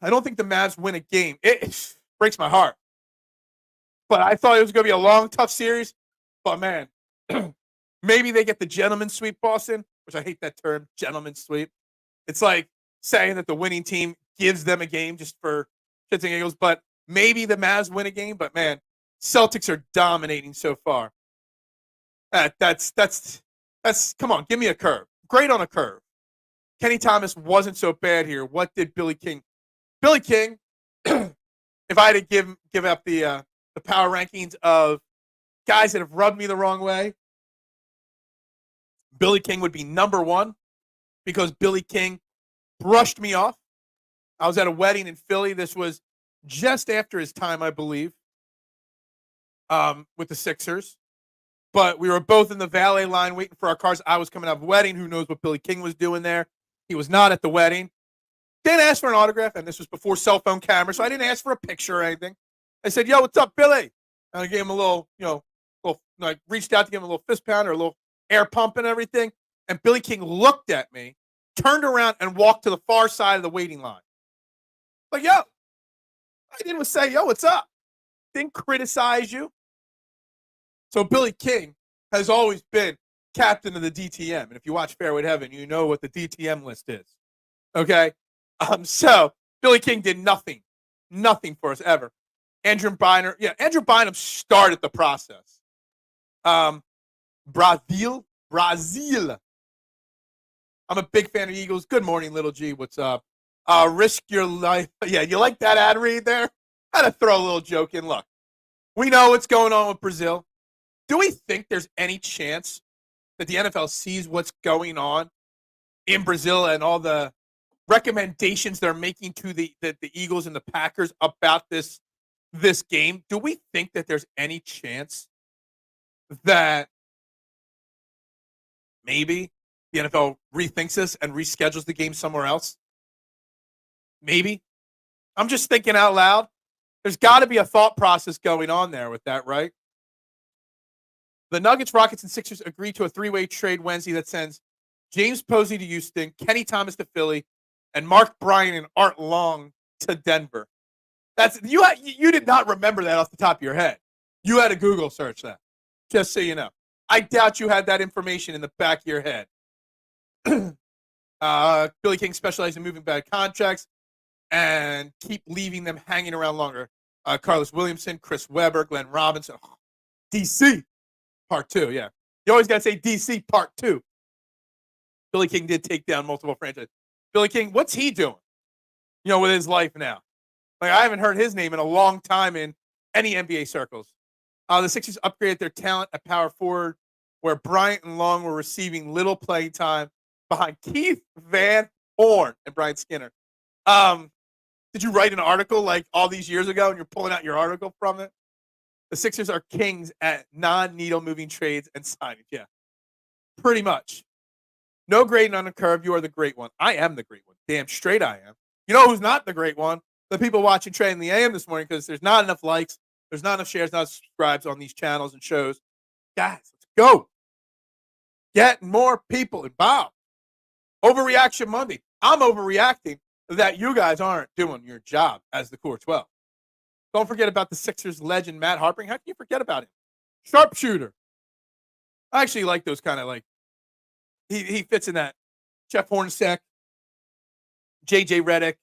I don't think the Mavs win a game. It breaks my heart. But I thought it was going to be a long, tough series. But, man, maybe they get the gentleman's sweep, Boston, which I hate that term, gentleman's sweep. It's like saying that the winning team gives them a game just for shits and giggles. But maybe the Mavs win a game. But, man, Celtics are dominating so far. That's come on, give me a curve. Great on a curve. Kenny Thomas wasn't so bad here. What did Billy King? Billy King, if I had to give up the power rankings of guys that have rubbed me the wrong way, Billy King would be number one because Billy King brushed me off. I was at a wedding in Philly. This was just after his time, I believe, with the Sixers. But we were both in the valet line waiting for our cars. I was coming out of a wedding. Who knows what Billy King was doing there? He was not at the wedding. Didn't ask for an autograph, and this was before cell phone cameras, so I didn't ask for a picture or anything. I said, "Yo, what's up, Billy?" And I gave him a little, reached out to give him a little fist pound or a little air pump and everything. And Billy King looked at me, turned around, and walked to the far side of the waiting line. Like, yo, all I did was say, "Yo, what's up?" Didn't criticize you. So Billy King has always been captain of the DTM. And if you watch Fairway to Heaven, you know what the DTM list is. Okay? So Billy King did nothing for us ever. Andrew Bynum started the process. Brazil. I'm a big fan of Eagles. Good morning, Little G. What's up? Risk your life. Yeah, you like that ad read there? I had to throw a little joke in. Look, we know what's going on with Brazil. Do we think there's any chance that the NFL sees what's going on in Brazil and all the recommendations they're making to the Eagles and the Packers about this game? Do we think that there's any chance that Maybe the NFL rethinks this and reschedules the game somewhere else. Maybe. I'm just thinking out loud. There's got to be a thought process going on there with that, right? The Nuggets, Rockets, and Sixers agreed to a three-way trade Wednesday that sends James Posey to Houston, Kenny Thomas to Philly, and Mark Bryan and Art Long to Denver. You did not remember that off the top of your head. You had to Google search that, just so you know. I doubt you had that information in the back of your head. Billy King specializes in moving bad contracts and keep leaving them hanging around longer. Carlos Williamson, Chris Webber, Glenn Robinson. DC, part 2, yeah. You always got to say DC, part 2. Billy King did take down multiple franchises. Billy King, what's he doing, with his life now? Like, I haven't heard his name in a long time in any NBA circles. The Sixers upgraded their talent at power forward, where Bryant and Long were receiving little playing time behind Keith Van Horn and Brian Skinner. Did you write an article like all these years ago and you're pulling out your article from it? The Sixers are kings at non-needle moving trades and signings. Yeah, pretty much. No grading on the curve. You are the great one. I am the great one. Damn straight I am. You know who's not the great one? The people watching Trey in the AM this morning, because there's not enough likes, there's not enough shares, not enough subscribes on these channels and shows. Guys, let's go. Get more people involved. Overreaction Monday. I'm overreacting that you guys aren't doing your job as the core 12. Don't forget about the Sixers legend, Matt Harper. How can you forget about him? Sharpshooter. I actually like those kind of like, he fits in that. Jeff Hornacek, JJ Redick.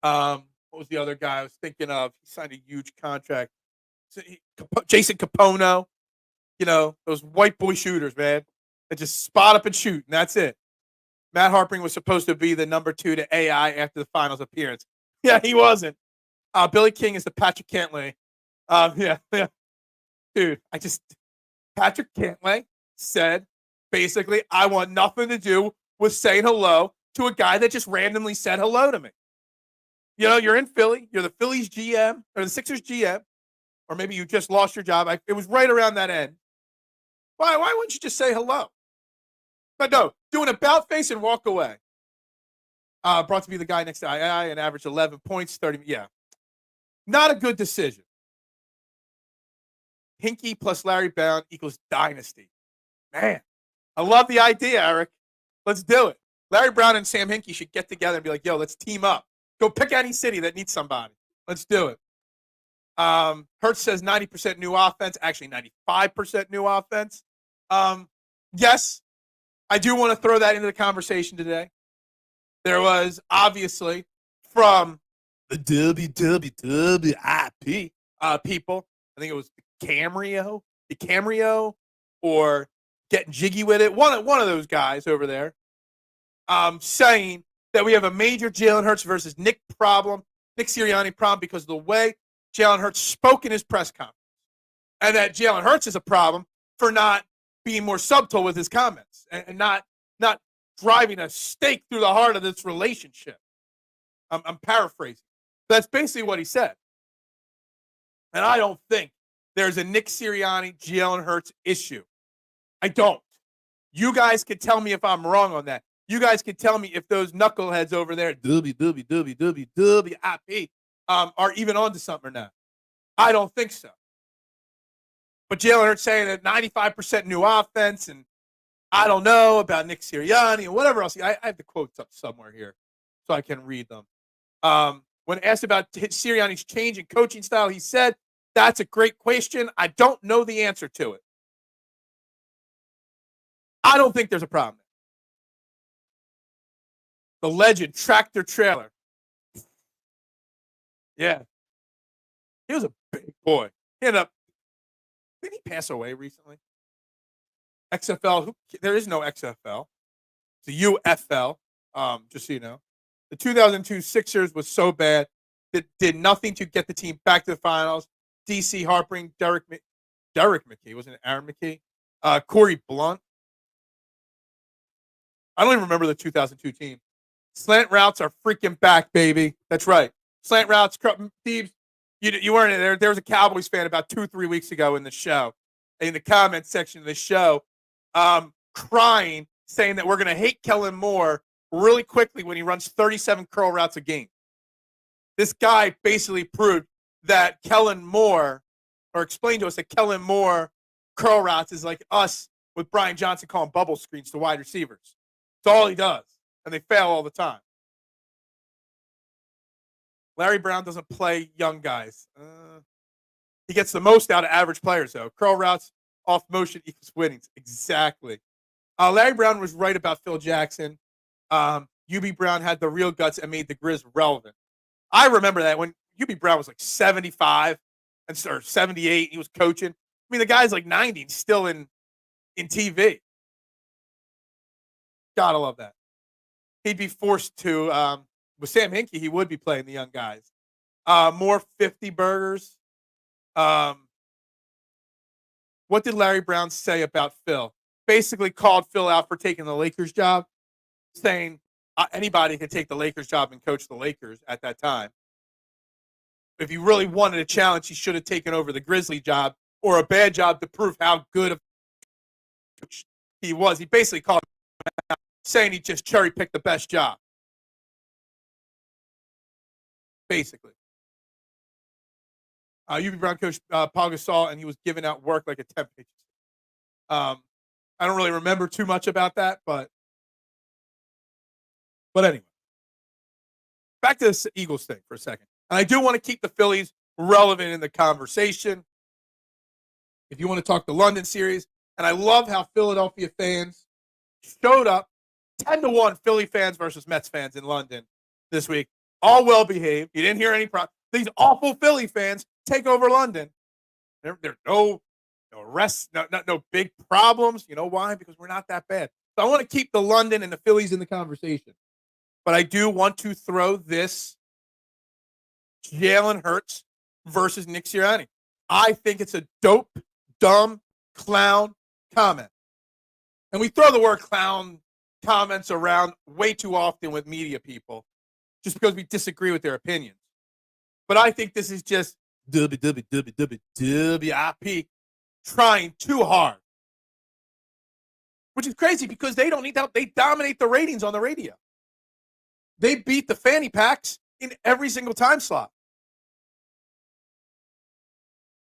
What was the other guy I was thinking of? He signed a huge contract. Jason Capono. Those white boy shooters, man. That just spot up and shoot, and that's it. Matt Harpering was supposed to be the number 2 to AI after the finals appearance. Yeah, he wasn't. Billy King is the Patrick Cantlay. Yeah. Dude, Patrick Cantlay said, basically, I want nothing to do with saying hello to a guy that just randomly said hello to me. You're in Philly. You're the Phillies GM or the Sixers GM, or maybe you just lost your job. It was right around that end. Why wouldn't you just say hello? But no, do an about face and walk away. Brought to be the guy next to II and averaged 11 points, 30. Yeah. Not a good decision. Hinkie plus Larry Brown equals dynasty. Man, I love the idea, Eric. Let's do it. Larry Brown and Sam Hinkie should get together and be like, yo, let's team up. Go pick any city that needs somebody. Let's do it. Hertz says 90% new offense, actually 95% new offense. Yes, I do want to throw that into the conversation today. There was obviously from the WWWIP people, I think it was the Camrio, or Getting Jiggy with It, one of those guys over there, saying that we have a major Jalen Hurts versus Nick Sirianni problem because of the way Jalen Hurts spoke in his press conference, and that Jalen Hurts is a problem for not being more subtle with his comments and not driving a stake through the heart of this relationship. I'm paraphrasing. That's basically what he said. And I don't think there's a Nick Sirianni, Jalen Hurts issue. I don't. You guys could tell me if I'm wrong on that. You guys could tell me if those knuckleheads over there, WWWWIP, are even onto something or not. I don't think so. But Jalen Hurts saying that 95% new offense, and I don't know about Nick Sirianni and whatever else. I have the quotes up somewhere here so I can read them. When asked about Sirianni's change in coaching style, he said, that's a great question. I don't know the answer to it. I don't think there's a problem. The legend, Tractor Trailer. Yeah. He was a big boy. Didn't he pass away recently? XFL, there is no XFL. It's a UFL, just so you know. The 2002 Sixers was so bad that did nothing to get the team back to the finals. DC Harpering, Derek McKee, wasn't it Aaron McKee? Corey Blunt. I don't even remember the 2002 team. Slant routes are freaking back, baby. That's right. Slant routes, Thieves. You weren't in there. There was a Cowboys fan about 2-3 weeks ago in the show, in the comment section of the show, crying, saying that we're going to hate Kellen Moore really quickly when he runs 37 curl routes a game. This guy basically proved that Kellen Moore, or explained to us that Kellen Moore curl routes is like us with Brian Johnson calling bubble screens to wide receivers. It's all he does, and they fail all the time. Larry Brown doesn't play young guys. He gets the most out of average players, though. Curl routes off motion equals winnings. Exactly. Larry Brown was right about Phil Jackson. UB Brown had the real guts and made the Grizz relevant. I remember that when UB Brown was like 75 or 78, he was coaching. I mean, the guy's like 90 and still in TV. Gotta love that. He'd be forced to, with Sam Hinkie, he would be playing the young guys. More 50 burgers. What did Larry Brown say about Phil? Basically called Phil out for taking the Lakers job, saying anybody could take the Lakers job and coach the Lakers at that time. If he really wanted a challenge, he should have taken over the Grizzly job or a bad job to prove how good of a coach he was. He basically called him out, saying he just cherry-picked the best job. Basically. UB Brown coach Paul Gasol, and he was giving out work like a 10 pages. I don't really remember too much about that, but anyway. Back to this Eagles thing for a second. And I do want to keep the Phillies relevant in the conversation. If you want to talk the London series, and I love how Philadelphia fans showed up 10-1 Philly fans versus Mets fans in London this week. All well behaved. You didn't hear any problems. These awful Philly fans take over London. There are no arrests, no big problems. You know why? Because we're not that bad. So I want to keep the London and the Phillies in the conversation. But I do want to throw this Jalen Hurts versus Nick Sirianni. I think it's a dope, dumb, clown comment. And we throw the word clown comments around way too often with media people just because we disagree with their opinions. But I think this is just WIP trying too hard. Which is crazy because they don't need help. They dominate the ratings on the radio. They beat the fanny packs in every single time slot.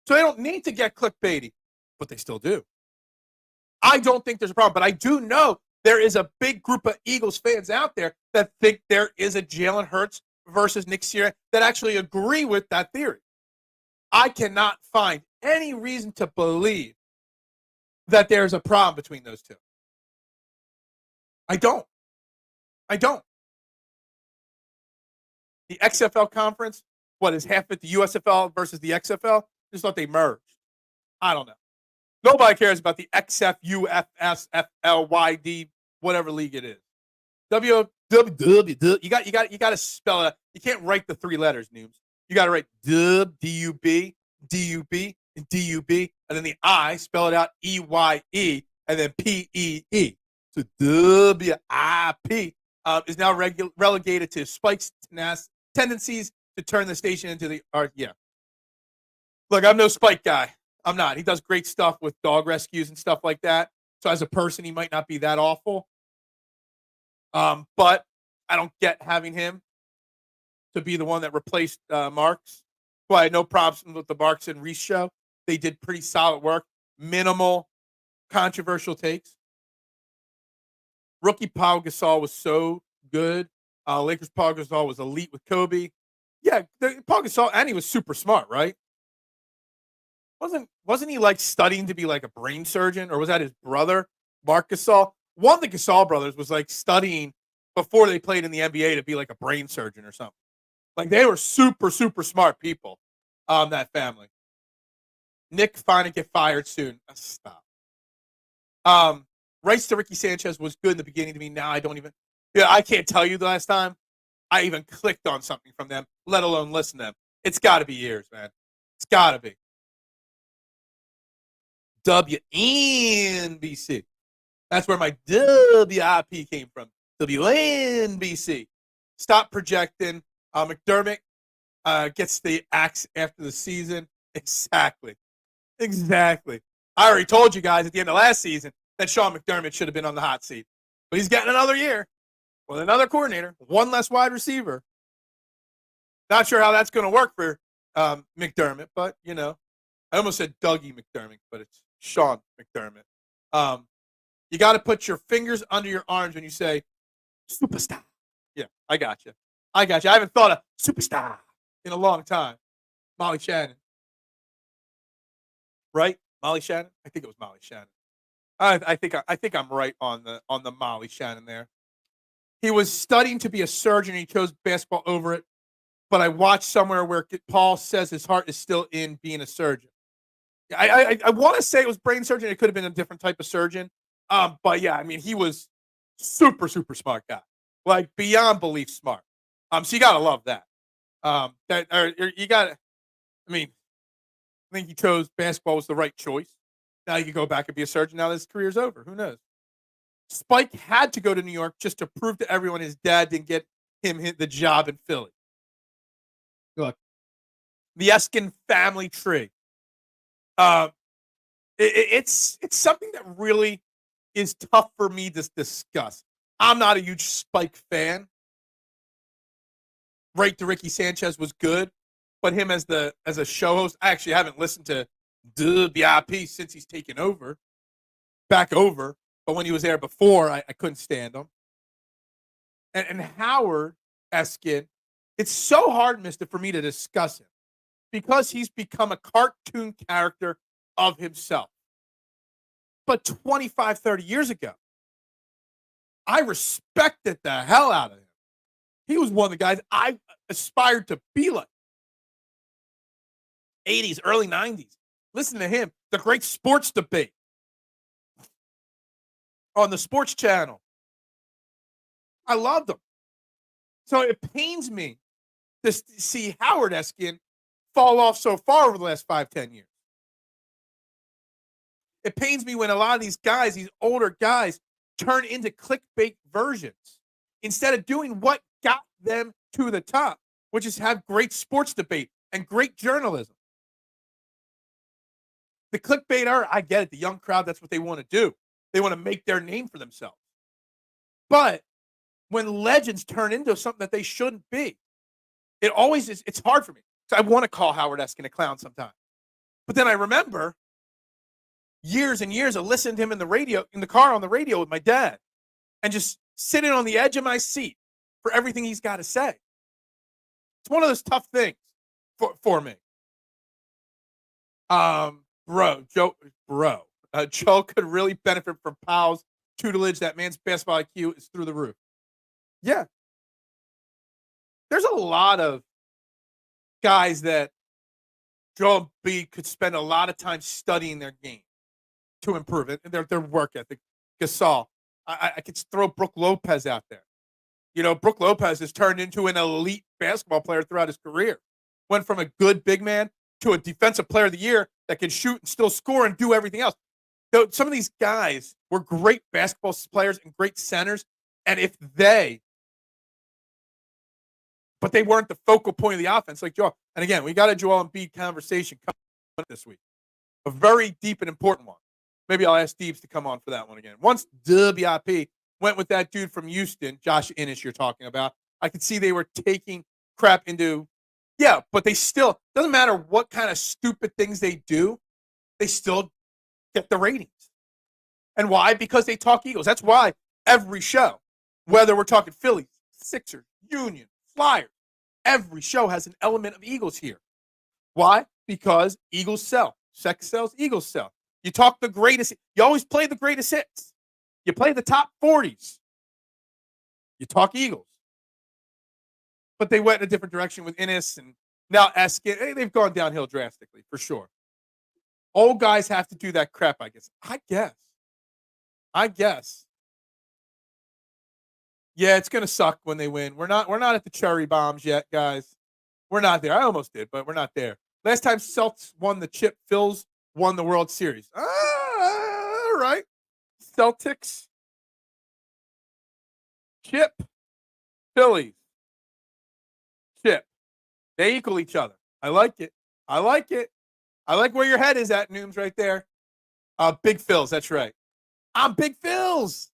So they don't need to get clickbaity, but they still do. I don't think there's a problem, but I do know there is a big group of Eagles fans out there that think there is a Jalen Hurts versus Nick Sirianni that actually agree with that theory. I cannot find any reason to believe that there's a problem between those two. I don't. The XFL conference, what is half of the USFL versus the XFL? Just thought they merged. I don't know. Nobody cares about the XFUFSFLYD, whatever league it is. WWW. You got to spell it out. You can't write the three letters, noobs. You got to write DUB, DUB, and DUB, and then the I, spell it out EYE, and then PEE. So WIP is now relegated to Spike's tendencies to turn the station into the art. Yeah. Look, I'm no Spike guy. I'm not. He does great stuff with dog rescues and stuff like that. So as a person, he might not be that awful. But I don't get having him to be the one that replaced Marks. Well, I had no problems with the Marks and Reese show. They did pretty solid work. Minimal controversial takes. Rookie Paul Gasol was so good. Lakers Paul Gasol was elite with Kobe. Yeah, Paul Gasol, and he was super smart, right? Wasn't he like studying to be like a brain surgeon, or was that his brother, Mark Gasol? One of the Gasol brothers was like studying before they played in the NBA to be like a brain surgeon or something. Like they were super, super smart people, that family. Nick finally get fired soon. Stop. Rights to Ricky Sanchez was good in the beginning to me. Now I can't tell you the last time I even clicked on something from them, let alone listen to them. It's got to be years, man. It's got to be. WNBC. That's where my WIP came from. WNBC. Stop projecting. McDermott gets the axe after the season. Exactly. I already told you guys at the end of last season, then Sean McDermott should have been on the hot seat. But he's getting another year with another coordinator, one less wide receiver. Not sure how that's going to work for McDermott, but, I almost said Dougie McDermott, but it's Sean McDermott. You got to put your fingers under your arms when you say, superstar. Yeah, I got you. I haven't thought of superstar in a long time. Molly Shannon. Right? Molly Shannon? I think it was Molly Shannon. I think I'm right on the Molly Shannon there. He was studying to be a surgeon. He chose basketball over it. But I watched somewhere where Paul says his heart is still in being a surgeon. I want to say it was brain surgeon. It could have been a different type of surgeon. But yeah, I mean, he was super, super smart guy, like beyond belief smart. So you gotta love that. You gotta. I mean, I think he chose basketball was the right choice. Now you can go back and be a surgeon. Now his career's over. Who knows? Spike had to go to New York just to prove to everyone his dad didn't get him the job in Philly. Look, the Eskin family tree. It's something that really is tough for me to discuss. I'm not a huge Spike fan. Right to Ricky Sanchez was good, but him as a show host, I actually haven't listened to BIP since he's taken back over. But when he was there before, I couldn't stand him. And Howard Eskin, it's so hard, mister, for me to discuss him because he's become a cartoon character of himself. But 25, 30 years ago, I respected the hell out of him. He was one of the guys I aspired to be like. 80s, early 90s. Listen to him. The great sports debate on the sports channel. I loved him. So it pains me to see Howard Eskin fall off so far over the last 5, 10 years. It pains me when a lot of these guys, these older guys, turn into clickbait versions instead of doing what got them to the top, which is have great sports debate and great journalism. The clickbaiter, I get it. The young crowd, that's what they want to do. They want to make their name for themselves. But when legends turn into something that they shouldn't be, it always is. It's hard for me. So I want to call Howard Eskin a clown sometimes. But then I remember years and years of listening to him in the car on the radio with my dad and just sitting on the edge of my seat for everything he's got to say. It's one of those tough things for me. Joe could really benefit from Powell's tutelage. That man's basketball IQ is through the roof. Yeah. There's a lot of guys that Joel B could spend a lot of time studying their game to improve it, their work ethic. Gasol. I could throw Brook Lopez out there. Brook Lopez has turned into an elite basketball player throughout his career. Went from a good big man to a defensive player of the year that can shoot and still score and do everything else. So some of these guys were great basketball players and great centers, and but they weren't the focal point of the offense like Joel. And again, we got a Joel Embiid conversation coming this week, a very deep and important one. Maybe I'll ask Steves to come on for that one again. Once WIP went with that dude from Houston, Josh Innish you're talking about, I could see they were taking crap into, but they still, doesn't matter what kind of stupid things they do, they still get the ratings. And why? Because they talk Eagles. That's why every show, whether we're talking Phillies, Sixers, Union, Flyers, every show has an element of Eagles here. Why? Because Eagles sell. Sex sells, Eagles sell. You talk the greatest. You always play the greatest hits. You play the top 40s. You talk Eagles. But they went in a different direction with Innis and now Eskin. Hey, they've gone downhill drastically, for sure. Old guys have to do that crap, I guess. I guess. Yeah, it's gonna suck when they win. We're not at the cherry bombs yet, guys. We're not there. I almost did, but we're not there. Last time Celtics won the chip, Phils won the World Series. All right. Celtics, chip, Phillies, chip. They equal each other. I like it. I like where your head is at, Nooms, right there. Big Phils, that's right. I'm Big Phil's.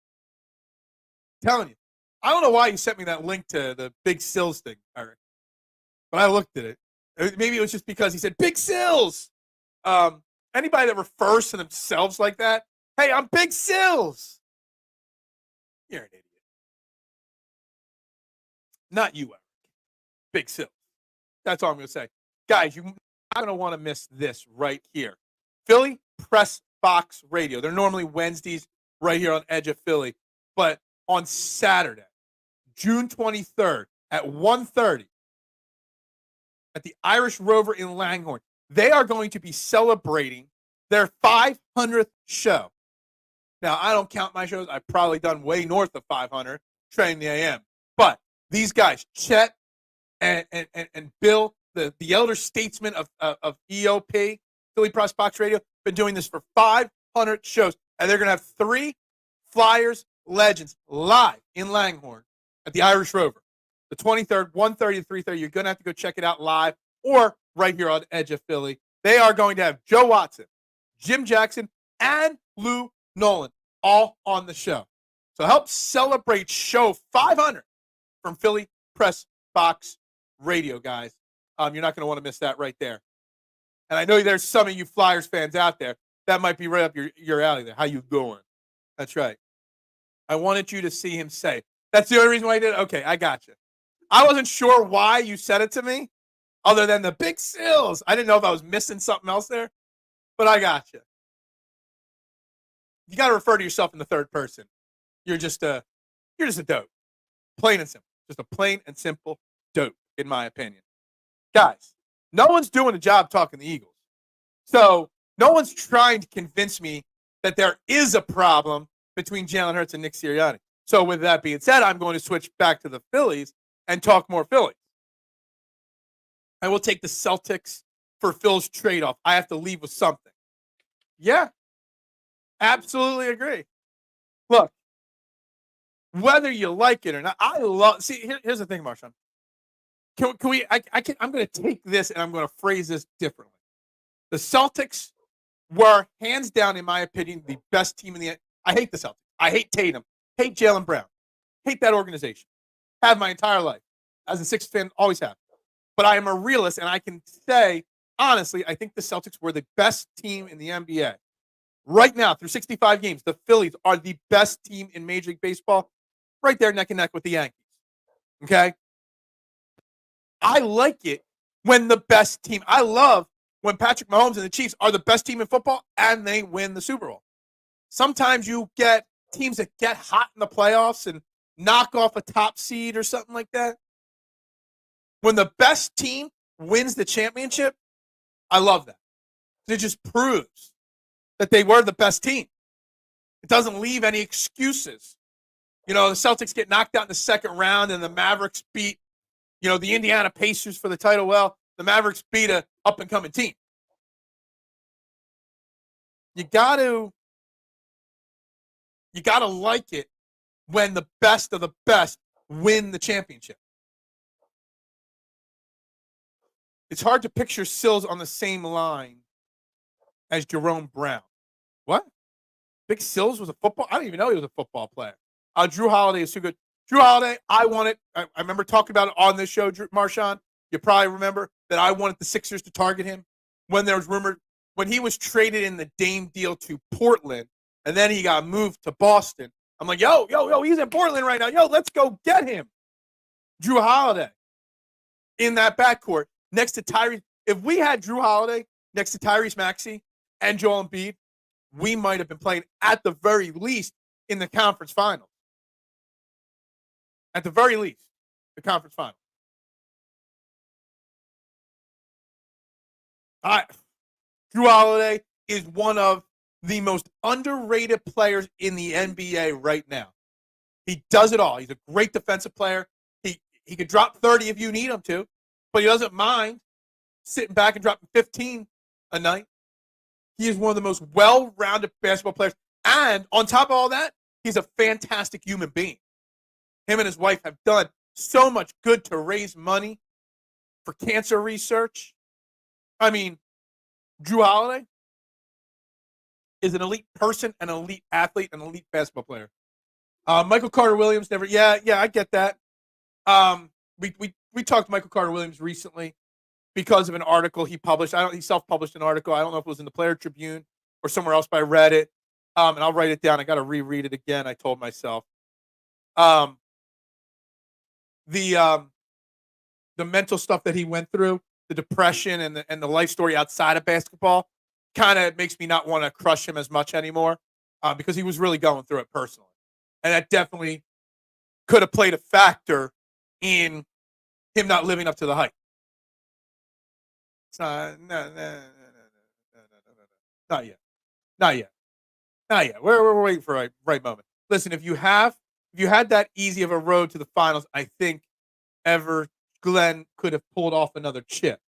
Telling you. I don't know why you sent me that link to the Big Sills thing, Eric. But I looked at it. Maybe it was just because he said Big Sills. Anybody that refers to themselves like that, hey, I'm Big Sills. You're an idiot. Not you, Eric. Big Sills. That's all I'm going to say. Guys, you're not going to want to miss this right here. Philly Press Box Radio. They're normally Wednesdays right here on Edge of Philly. But on Saturday, June 23rd at 1:30 at the Irish Rover in Langhorne, they are going to be celebrating their 500th show. Now, I don't count my shows. I've probably done way north of 500, training the AM. But these guys, Chet and Bill, the elder statesman of EOP, Philly Press Box Radio, been doing this for 500 shows. And they're going to have 3 Flyers legends live in Langhorne at the Irish Rover. The 23rd, 1:30 to 3:30. You're going to have to go check it out live or right here on Edge of Philly. They are going to have Joe Watson, Jim Jackson, and Lou Nolan all on the show. So help celebrate show 500 from Philly Press Box Radio, guys. You're not going to want to miss that right there. And I know there's some of you Flyers fans out there that might be right up your alley there. How you going? That's right. I wanted you to see him say. That's the only reason why I did it? Okay, I got you. I wasn't sure why you said it to me, other than the Big Sills. I didn't know if I was missing something else there, but I got you. You got to refer to yourself in the third person. You're just a dope. Plain and simple. Just a plain and simple dope, in my opinion. Guys, no one's doing a job talking the Eagles. So no one's trying to convince me that there is a problem between Jalen Hurts and Nick Sirianni. So with that being said, I'm going to switch back to the Phillies and talk more Phillies. I will take the Celtics for Phil's trade-off. I have to leave with something. Yeah, absolutely agree. Look, whether you like it or not, I love. See, here's the thing, Marshawn. Can we? I'm going to take this and I'm going to phrase this differently. The Celtics were hands down, in my opinion, the best team in the. I hate the Celtics. I hate Tatum. Hate Jalen Brown. Hate that organization. Have my entire life. As a Sixers fan, always have. But I am a realist, and I can say, honestly, I think the Celtics were the best team in the NBA. Right now, through 65 games, the Phillies are the best team in Major League Baseball, right there neck and neck with the Yankees. Okay? I like it when the best team, I love when Patrick Mahomes and the Chiefs are the best team in football and they win the Super Bowl. Sometimes you get teams that get hot in the playoffs and knock off a top seed or something like that. When the best team wins the championship, I love that. It just proves that they were the best team. It doesn't leave any excuses. You know, the Celtics get knocked out in the second round and the Mavericks beat, the Indiana Pacers for the title. Well, the Mavericks beat a up-and-coming team. You got to like it when the best of the best win the championship. It's hard to picture Sills on the same line as Jerome Brown. What? Big Sills was a football? I didn't even know he was a football player. Drew Holiday is too good. Drew Holiday, I wanted. I remember talking about it on this show, Marshawn. You probably remember that I wanted the Sixers to target him when there was rumored when he was traded in the Dame deal to Portland, and then he got moved to Boston. I'm like, yo, he's in Portland right now. Yo, let's go get him. Drew Holiday in that backcourt next to Tyrese. If we had Drew Holiday next to Tyrese Maxey and Joel Embiid, we might have been playing at the very least in the conference finals. At the very least, the conference finals. Drew Holiday is one of the most underrated players in the NBA right now. He does it all. He's a great defensive player. He could drop 30 if you need him to, but he doesn't mind sitting back and dropping 15 a night. He is one of the most well-rounded basketball players. And on top of all that, he's a fantastic human being. Him and his wife have done so much good to raise money for cancer research. I mean, Drew Holiday, is an elite person, an elite athlete, an elite basketball player. Michael Carter Williams never. Yeah, I get that. We talked to Michael Carter Williams recently because of an article he published. He self-published an article. I don't know if it was in the Player Tribune or somewhere else, but I read it. And I'll write it down. I got to reread it again. I told myself. The mental stuff that he went through, the depression and the life story outside of basketball, kind of makes me not want to crush him as much anymore, because he was really going through it personally, and that definitely could have played a factor in him not living up to the hype. It's not, no, not yet. We're waiting for a right moment. Listen, if you had that easy of a road to the finals, I think Glenn could have pulled off another chip.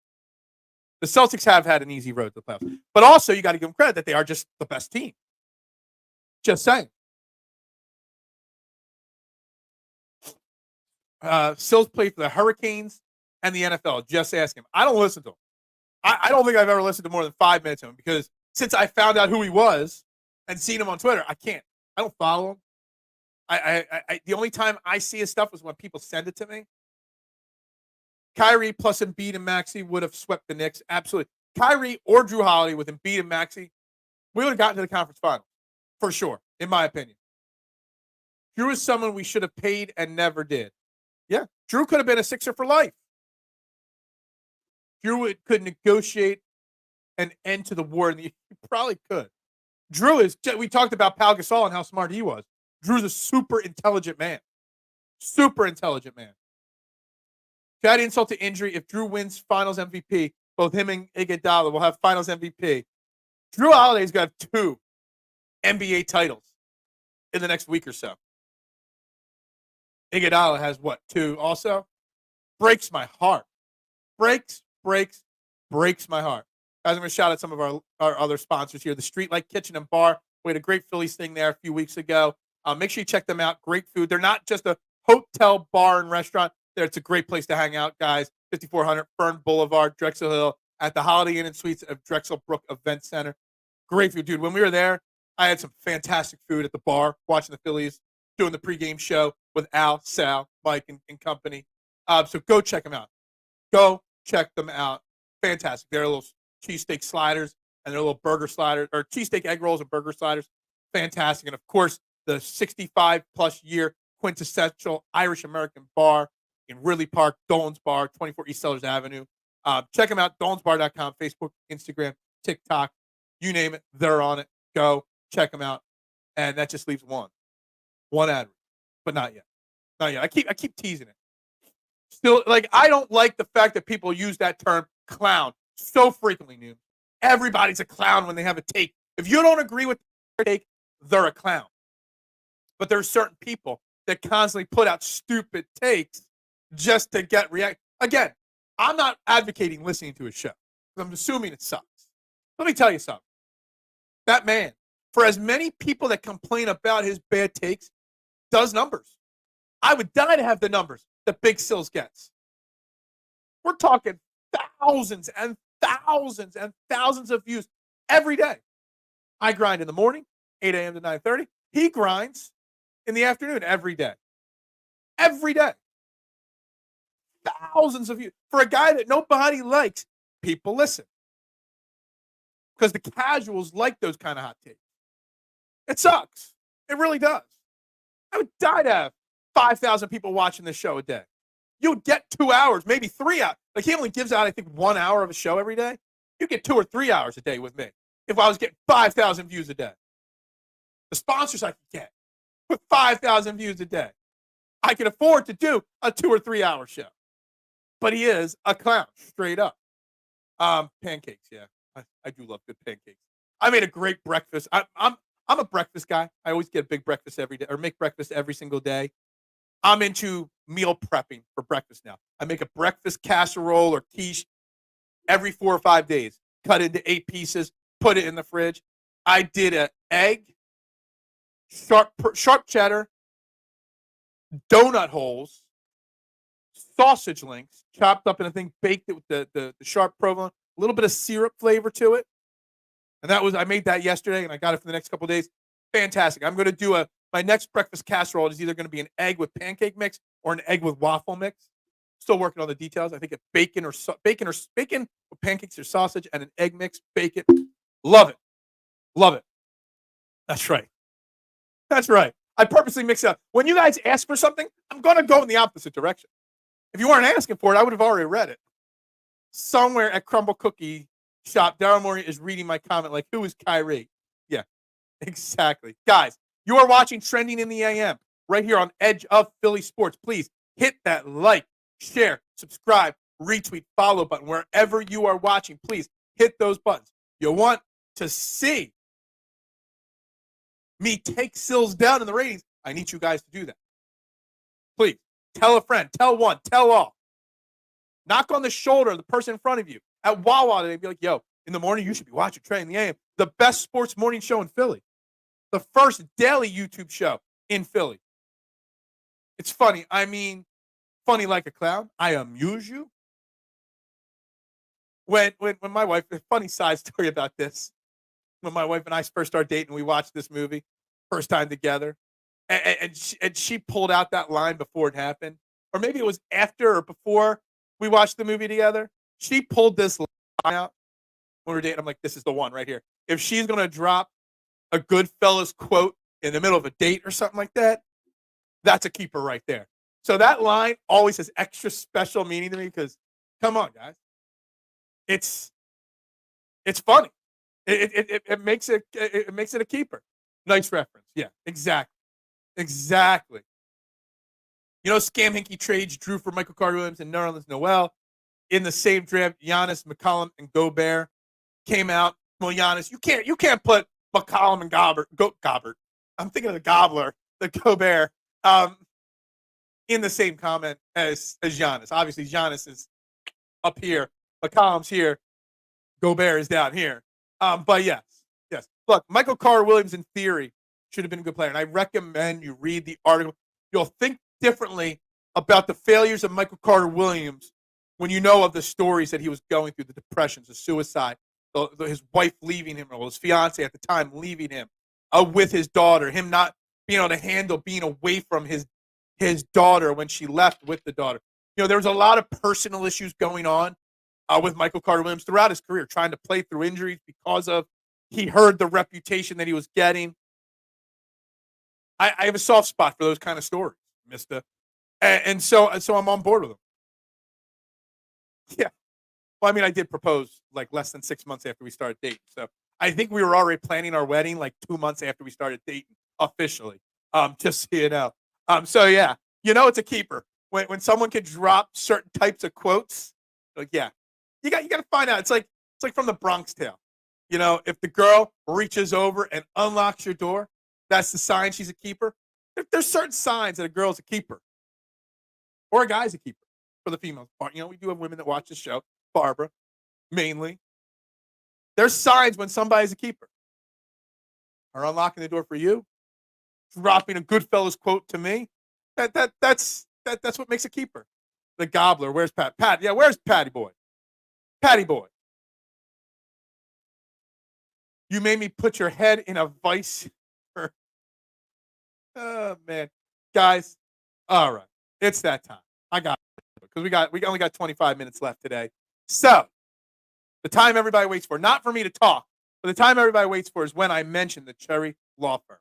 The Celtics have had an easy road to the playoffs, but also you got to give them credit that they are just the best team. Just saying. Sills played for the Hurricanes and the NFL. Just ask him. I don't listen to him. I don't think I've ever listened to more than 5 minutes of him, because since I found out who he was and seen him on Twitter, I can't. I don't follow him. The only time I see his stuff was when people send it to me. Kyrie plus Embiid and Maxey would have swept the Knicks. Absolutely. Kyrie or Drew Holiday with Embiid and Maxey, we would have gotten to the conference finals for sure, in my opinion. Drew is someone we should have paid and never did. Yeah, Drew could have been a Sixer for life. Drew could negotiate an end to the war, and he probably could. Drew is, we talked about Pau Gasol and how smart he was. Drew's a super intelligent man. Super intelligent man. To add insult to injury, if Drew wins finals MVP, both him and Iguodala will have finals MVP. Drew Holiday's got 2 NBA titles in the next week or so. Iguodala has what, 2 also? Breaks my heart. Breaks my heart. Guys, I'm going to shout out some of our other sponsors here. The Streetlight Kitchen and Bar. We had a great Phillies thing there a few weeks ago. Make sure you check them out. Great food. They're not just a hotel, bar, and restaurant. It's a great place to hang out, guys. 5400 Fern Boulevard, Drexel Hill, at the Holiday Inn and Suites of Drexel Brook Event Center. Great food, dude. When we were there, I had some fantastic food at the bar, watching the Phillies, doing the pregame show with Al, Sal, Mike, and company. So go check them out. Go check them out. Fantastic. They're little cheesesteak sliders and their little burger sliders, or cheesesteak egg rolls and burger sliders. Fantastic. And, of course, the 65-plus year quintessential Irish-American bar in Ridley Park, Dolan's Bar, 24 East Sellers Avenue. Check them out, dolansbar.com, Facebook, Instagram, TikTok, you name it, they're on it. Go check them out. And that just leaves one ad, but not yet. I keep teasing it. Still, I don't like the fact that people use that term clown so frequently, Noon. Everybody's a clown when they have a take. If you don't agree with their take, they're a clown. But there are certain people that constantly put out stupid takes just to get react. Again, I'm not advocating listening to his show. I'm assuming it sucks. Let me tell you something. That man, for as many people that complain about his bad takes, does numbers. I would die to have the numbers that Big Sills gets. We're talking thousands and thousands and thousands of views every day. I grind in the morning, 8 a.m. to 9:30. He grinds in the afternoon every day. Every day. Thousands of views. For a guy that nobody likes, people listen. Because the casuals like those kind of hot takes. It sucks. It really does. I would die to have 5,000 people watching this show a day. You would get 2 hours, maybe 3 hours. He only gives out, I think, 1 hour of a show every day. You get 2 or 3 hours a day with me if I was getting 5,000 views a day. The sponsors I could get with 5,000 views a day. I can afford to do a 2 or 3 hour show. But he is a clown, straight up. Pancakes, yeah. I do love good pancakes. I made a great breakfast. I'm a breakfast guy. I always get a big breakfast every day, or make breakfast every single day. I'm into meal prepping for breakfast now. I make a breakfast casserole or quiche every 4 or 5 days. Cut into 8 pieces, put it in the fridge. I did an egg, sharp cheddar, donut holes, sausage links, chopped up in a thing, baked it with the sharp provolone, a little bit of syrup flavor to it. And I made that yesterday, and I got it for the next couple of days. Fantastic. I'm going to do my next breakfast casserole is either going to be an egg with pancake mix or an egg with waffle mix. Still working on the details. I think it's bacon with pancakes or sausage and an egg mix, bacon. Love it. Love it. That's right. That's right. I purposely mix it up. When you guys ask for something, I'm going to go in the opposite direction. If you weren't asking for it, I would have already read it. Somewhere at Crumble Cookie Shop, Daryl Morey is reading my comment like, who is Kyrie? Yeah, exactly. Guys, you are watching Trending in the AM right here on Edge of Philly Sports. Please hit that like, share, subscribe, retweet, follow button. Wherever you are watching, please hit those buttons. You want to see me take Sills down in the ratings, I need you guys to do that. Please, tell a friend, tell one, tell all. Knock on the shoulder of the person in front of you. At Wawa, they'd be like, yo, in the morning, you should be watching Trending in the AM, the best sports morning show in Philly. The first daily YouTube show in Philly. It's funny. I mean, funny like a clown. I amuse you. When my wife, a funny side story about this, when my wife and I first started dating, we watched this movie, first time together, and she pulled out that line before it happened, or maybe it was after or before we watched the movie together. She pulled this line out when we were dating. I'm like, this is the one right here. If she's gonna drop a Goodfellas quote in the middle of a date or something like that, that's a keeper right there. So that line always has extra special meaning to me because, come on, guys, it's funny. It makes it a keeper. Nice reference. Yeah, exactly. You know, Scam Hinkie trades Drew for Michael Carter Williams and Nerlens Noel. In the same draft, Giannis, McCollum, and Gobert came out. Well, Giannis, you can't put McCollum and Gobert. I'm thinking of the Gobbler, the Gobert, in the same comment as Giannis. Obviously, Giannis is up here. McCollum's here. Gobert is down here. But yes. Look, Michael Carter Williams, in theory, should have been a good player. And I recommend you read the article. You'll think differently about the failures of Michael Carter Williams when you know of the stories that he was going through, the depressions, the suicide, his wife leaving him, or his fiance at the time leaving him with his daughter, him not being able to handle being away from his daughter when she left with the daughter. You know, there was a lot of personal issues going on with Michael Carter Williams throughout his career, trying to play through injuries because of he heard the reputation that he was getting. I have a soft spot for those kind of stories, mister. And so I'm on board with them. Yeah. Well, I mean, I did propose like less than 6 months after we started dating. So I think we were already planning our wedding like 2 months after we started dating officially. Just so you know. So yeah, you know, it's a keeper when someone can drop certain types of quotes. Like, yeah, you got to find out. It's like from the Bronx Tale. You know, if the girl reaches over and unlocks your door, that's the sign she's a keeper. There's certain signs that a girl's a keeper or a guy's a keeper for the female part. You know, we do have women that watch the show, Barbara, mainly. There's signs when somebody's a keeper. Her unlocking the door for you, dropping a Goodfellas quote to me. That's what makes a keeper. The Gobbler. Where's Pat? Pat, yeah, where's Patty Boy? Patty Boy. You made me put your head in a vice. Oh man, guys. All right, it's that time. I got it because we only got 25 minutes left today. So the time everybody waits for, not for me to talk, but the time everybody waits for is when I mention the Cherry Law Firm.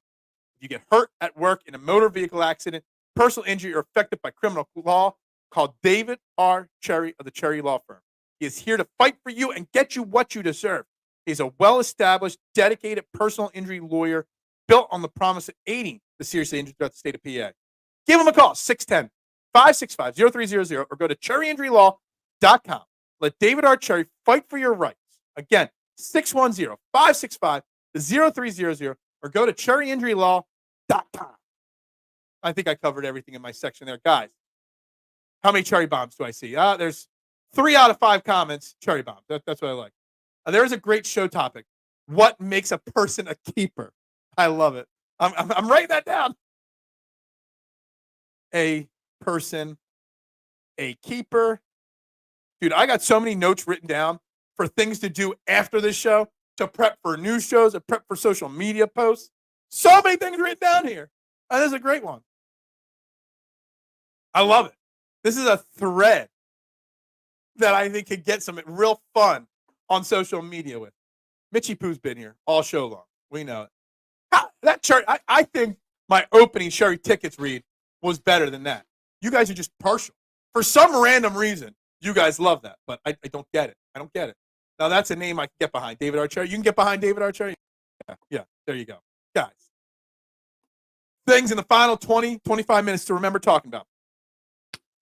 If you get hurt at work in a motor vehicle accident, personal injury, or affected by criminal law, call David R. Cherry of the Cherry Law Firm. He is here to fight for you and get you what you deserve. He's a well-established, dedicated personal injury lawyer built on the promise of aiding the seriously injured throughout the state of PA. Give him a call, 610-565-0300, or go to cherryinjurylaw.com. Let David R. Cherry fight for your rights. Again, 610-565-0300, or go to cherryinjurylaw.com. I think I covered everything in my section there. Guys, how many cherry bombs do I see? There's 3 out of 5 comments, cherry bombs. That's what I like. There is a great show topic. What makes a person a keeper? I love it. I'm writing that down. A person, a keeper. Dude, I got so many notes written down for things to do after this show. to prep for news shows, to prep for social media posts. So many things written down here. And this is a great one. I love it. This is a thread that I think could get some real fun on social media with. Mitchie Poo's been here all show long. We know it. That chart, I think my opening Sherry Tickets read was better than that. You guys are just partial. For some random reason, you guys love that, but I don't get it. I don't get it. Now, that's a name I can get behind. David Archer. You can get behind David Archer? Yeah, there you go. Guys, things in the final 20, 25 minutes to remember talking about.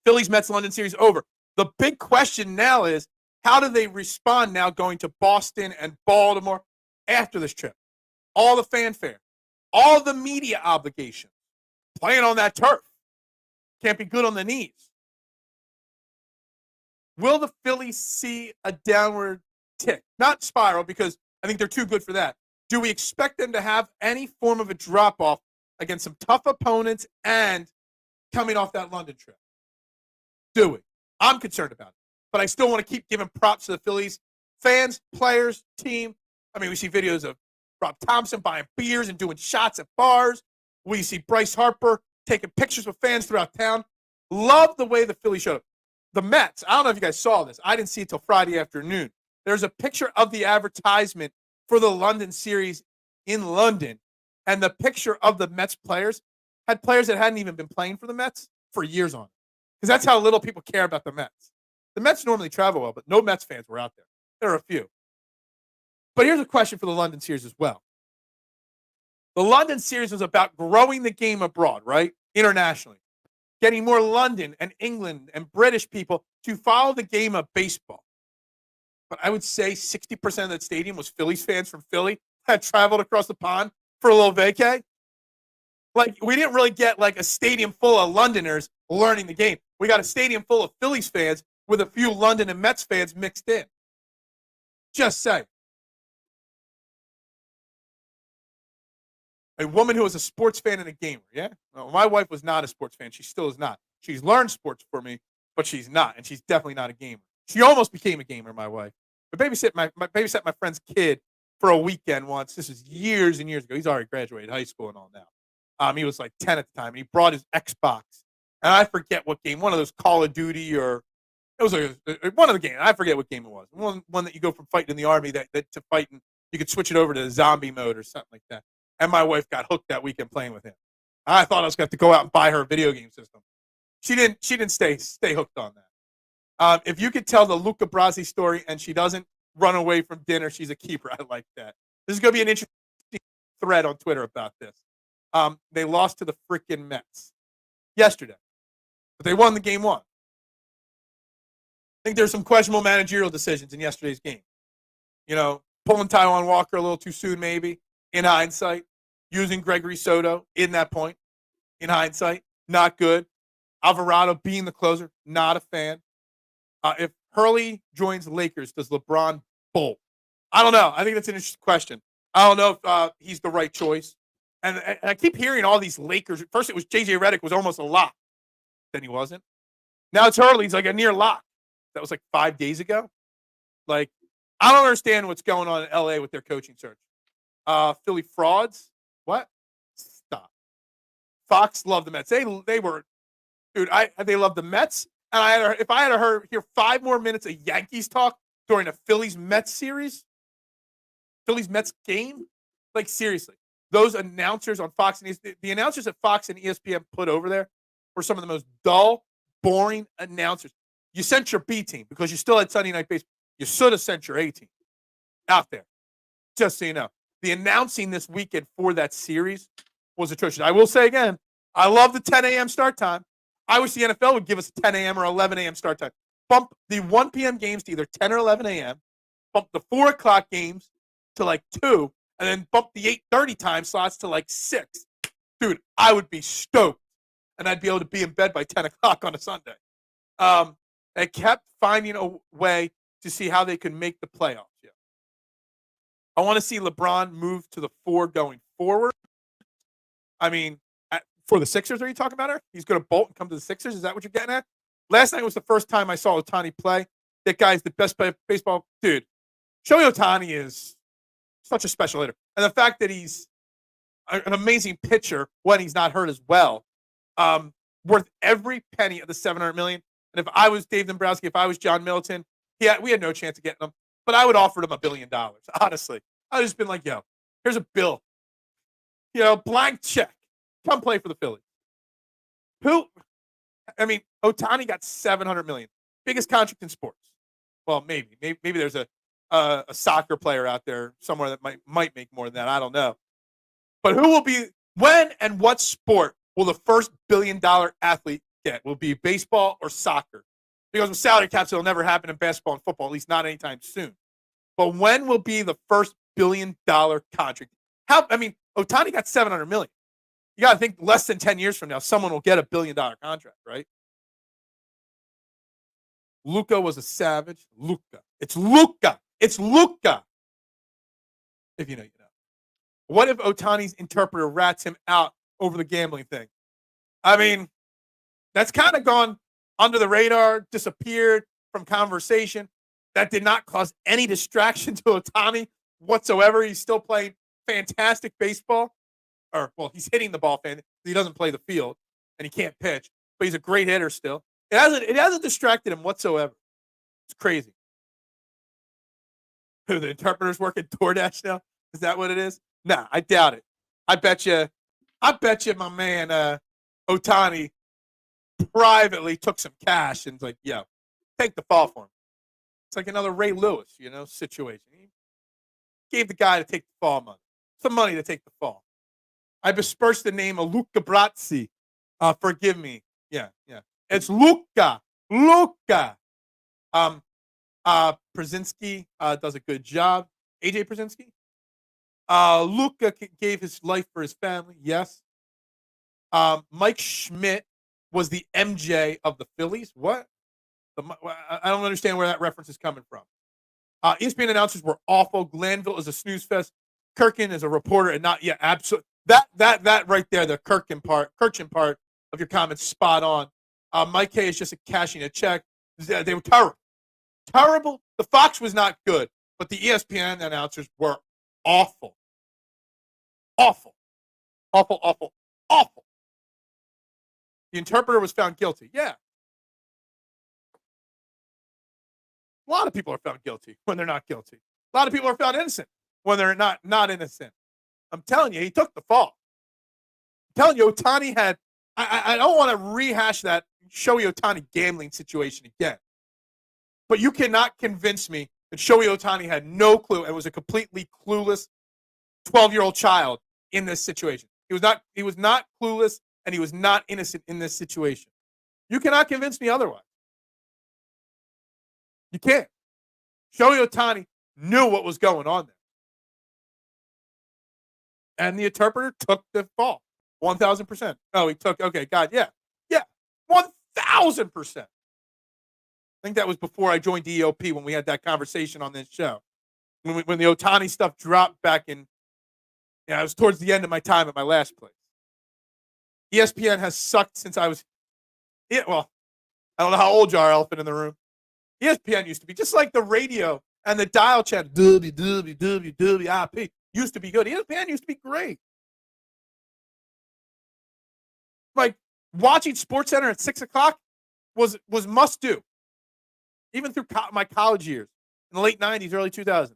Phillies Mets London series over. The big question now is, how do they respond now going to Boston and Baltimore after this trip? All the fanfare, all the media obligations, playing on that turf. Can't be good on the knees. Will the Phillies see a downward tick? Not spiral, because I think they're too good for that. Do we expect them to have any form of a drop-off against some tough opponents and coming off that London trip? Do we? I'm concerned about it. But I still want to keep giving props to the Phillies fans, players, team. I mean, we see videos of Rob Thompson buying beers and doing shots at bars. We see Bryce Harper taking pictures with fans throughout town. Love the way the Phillies showed up. The Mets, I don't know if you guys saw this. I didn't see it till Friday afternoon. There's a picture of the advertisement for the London series in London, and the picture of the Mets players had players that hadn't even been playing for the Mets for years on it. Because that's how little people care about the Mets. The Mets normally travel well, but no Mets fans were out there. There are a few. But here's a question for the London series as well. The London series was about growing the game abroad, right? Internationally. Getting more London and England and British people to follow the game of baseball. But I would say 60% of that stadium was Phillies fans from Philly that traveled across the pond for a little vacay. Like, we didn't really get like a stadium full of Londoners learning the game. We got a stadium full of Phillies fans with a few London and Mets fans mixed in. Just say. A woman who was a sports fan and a gamer, yeah? Well, my wife was not a sports fan. She still is not. She's learned sports for me, but she's not, and she's definitely not a gamer. She almost became a gamer, my wife. But babysat my friend's kid for a weekend once. This is years and years ago. He's already graduated high school and all now. He was like 10 at the time, and he brought his Xbox. And I forget what game, one of those Call of Duty, or it was one of the games. I forget what game it was. One that you go from fighting in the army that to fighting, you could switch it over to zombie mode or something like that. And my wife got hooked that weekend playing with him. I thought I was going to have to go out and buy her a video game system. She didn't stay hooked on that. If you could tell the Luca Brasi story and she doesn't run away from dinner, she's a keeper. I like that. This is going to be an interesting thread on Twitter about this. They lost to the freaking Mets yesterday, but they won the game one. I think there's some questionable managerial decisions in yesterday's game. You know, pulling Taijuan Walker a little too soon, maybe, in hindsight. Using Gregory Soto in that point, in hindsight, not good. Alvarado being the closer, not a fan. If Hurley joins Lakers, does LeBron bolt? I don't know. I think that's an interesting question. I don't know if he's the right choice. And I keep hearing all these Lakers. First, it was J.J. Redick was almost a lock. Then he wasn't. Now it's Hurley. He's like a near lock. That was like 5 days ago. Like, I don't understand what's going on in L.A. with their coaching search. Philly frauds? What? Stop. Fox loved the Mets. They were, dude. They loved the Mets. And if I had hear 5 more minutes of Yankees talk during a Phillies Mets series, Phillies Mets game, like seriously, those announcers on Fox and the announcers that Fox and ESPN put over there were some of the most dull, boring announcers. You sent your B team because you still had Sunday Night Baseball. You should have sent your A team out there, just so you know. The announcing this weekend for that series was atrocious. I will say again, I love the 10 a.m. start time. I wish the NFL would give us a 10 a.m. or 11 a.m. start time. Bump the 1 p.m. games to either 10 or 11 a.m. Bump the 4 o'clock games to like 2, and then bump the 8:30 time slots to like 6. Dude, I would be stoked, and I'd be able to be in bed by 10 o'clock on a Sunday. They kept finding a way to see how they could make the playoffs. Yeah. I want to see LeBron move to the 4 going forward. I mean, for the Sixers, are you talking about her? He's going to bolt and come to the Sixers? Is that what you're getting at? Last night was the first time I saw Ohtani play. That guy's the best baseball dude. Shohei Ohtani is such a special hitter. And the fact that he's an amazing pitcher when he's not hurt as well, worth every penny of the $700 million. And if I was Dave Dombrowski, if I was John Middleton, we had no chance of getting him. But I would offer him $1 billion, honestly. I would just been like, yo, here's a bill. Blank check. Come play for the Phillies. Ohtani got $700 million. Biggest contract in sports. Well, maybe there's a soccer player out there somewhere that might make more than that. I don't know. But when and what sport will the first $1 billion athlete get? Will it be baseball or soccer? Because with salary caps, it'll never happen in basketball and football, at least not anytime soon. But when will be the first $1 billion contract? Ohtani got $700 million. You got to think less than 10 years from now, someone will get a $1 billion contract, right? Luka was a savage. Luka. It's Luka. It's Luka. If you know, you know. What if Ohtani's interpreter rats him out over the gambling thing? That's kind of gone under the radar, disappeared from conversation. That did not cause any distraction to Ohtani whatsoever. He's still playing fantastic baseball. He's hitting the ball. He doesn't play the field, and he can't pitch, but he's a great hitter still. It hasn't distracted him whatsoever. It's crazy. The interpreter's working DoorDash now? Is that what it is? Nah, I doubt it. I bet you my man Ohtani privately took some cash and was like, yo, take the fall for him. It's like another Ray Lewis, situation. He gave the guy to take the fall money. Some money to take the fall. I besmirched the name of Luca Brazzi. Forgive me. Yeah. It's Luca. Przinsky does a good job. AJ Przinsky. Luca gave his life for his family. Yes. Mike Schmidt was the MJ of the Phillies. What? I don't understand where that reference is coming from. ESPN announcers were awful. Glanville is a snooze fest. Kirkin is a reporter and not yet. Absolutely. That right there, the Kirkin part of your comments, spot on. Mike K is just cashing a check. They were terrible. Terrible. The Fox was not good, but the ESPN announcers were awful. Awful. Awful, awful, awful. The interpreter was found guilty. Yeah. A lot of people are found guilty when they're not guilty. A lot of people are found innocent when they're not innocent. I'm telling you, he took the fall. I'm telling you, Ohtani had – I don't want to rehash that Shohei Ohtani gambling situation again. But you cannot convince me that Shohei Ohtani had no clue and was a completely clueless 12-year-old child in this situation. He was not clueless, and he was not innocent in this situation. You cannot convince me otherwise. You can't. Shohei Ohtani knew what was going on there. And the interpreter took the fall. 1,000%. Oh, he took, okay, God, yeah. Yeah, 1,000%. I think that was before I joined EOP when we had that conversation on this show. When the Ohtani stuff dropped back in, it was towards the end of my time at my last place. ESPN has sucked since I was, I don't know how old you are, elephant in the room. ESPN used to be just like the radio and the dial channel, WWWWIP, used to be good. ESPN used to be great. Like, watching SportsCenter at 6 o'clock was must do. Even through my college years in the late 90s, early 2000s.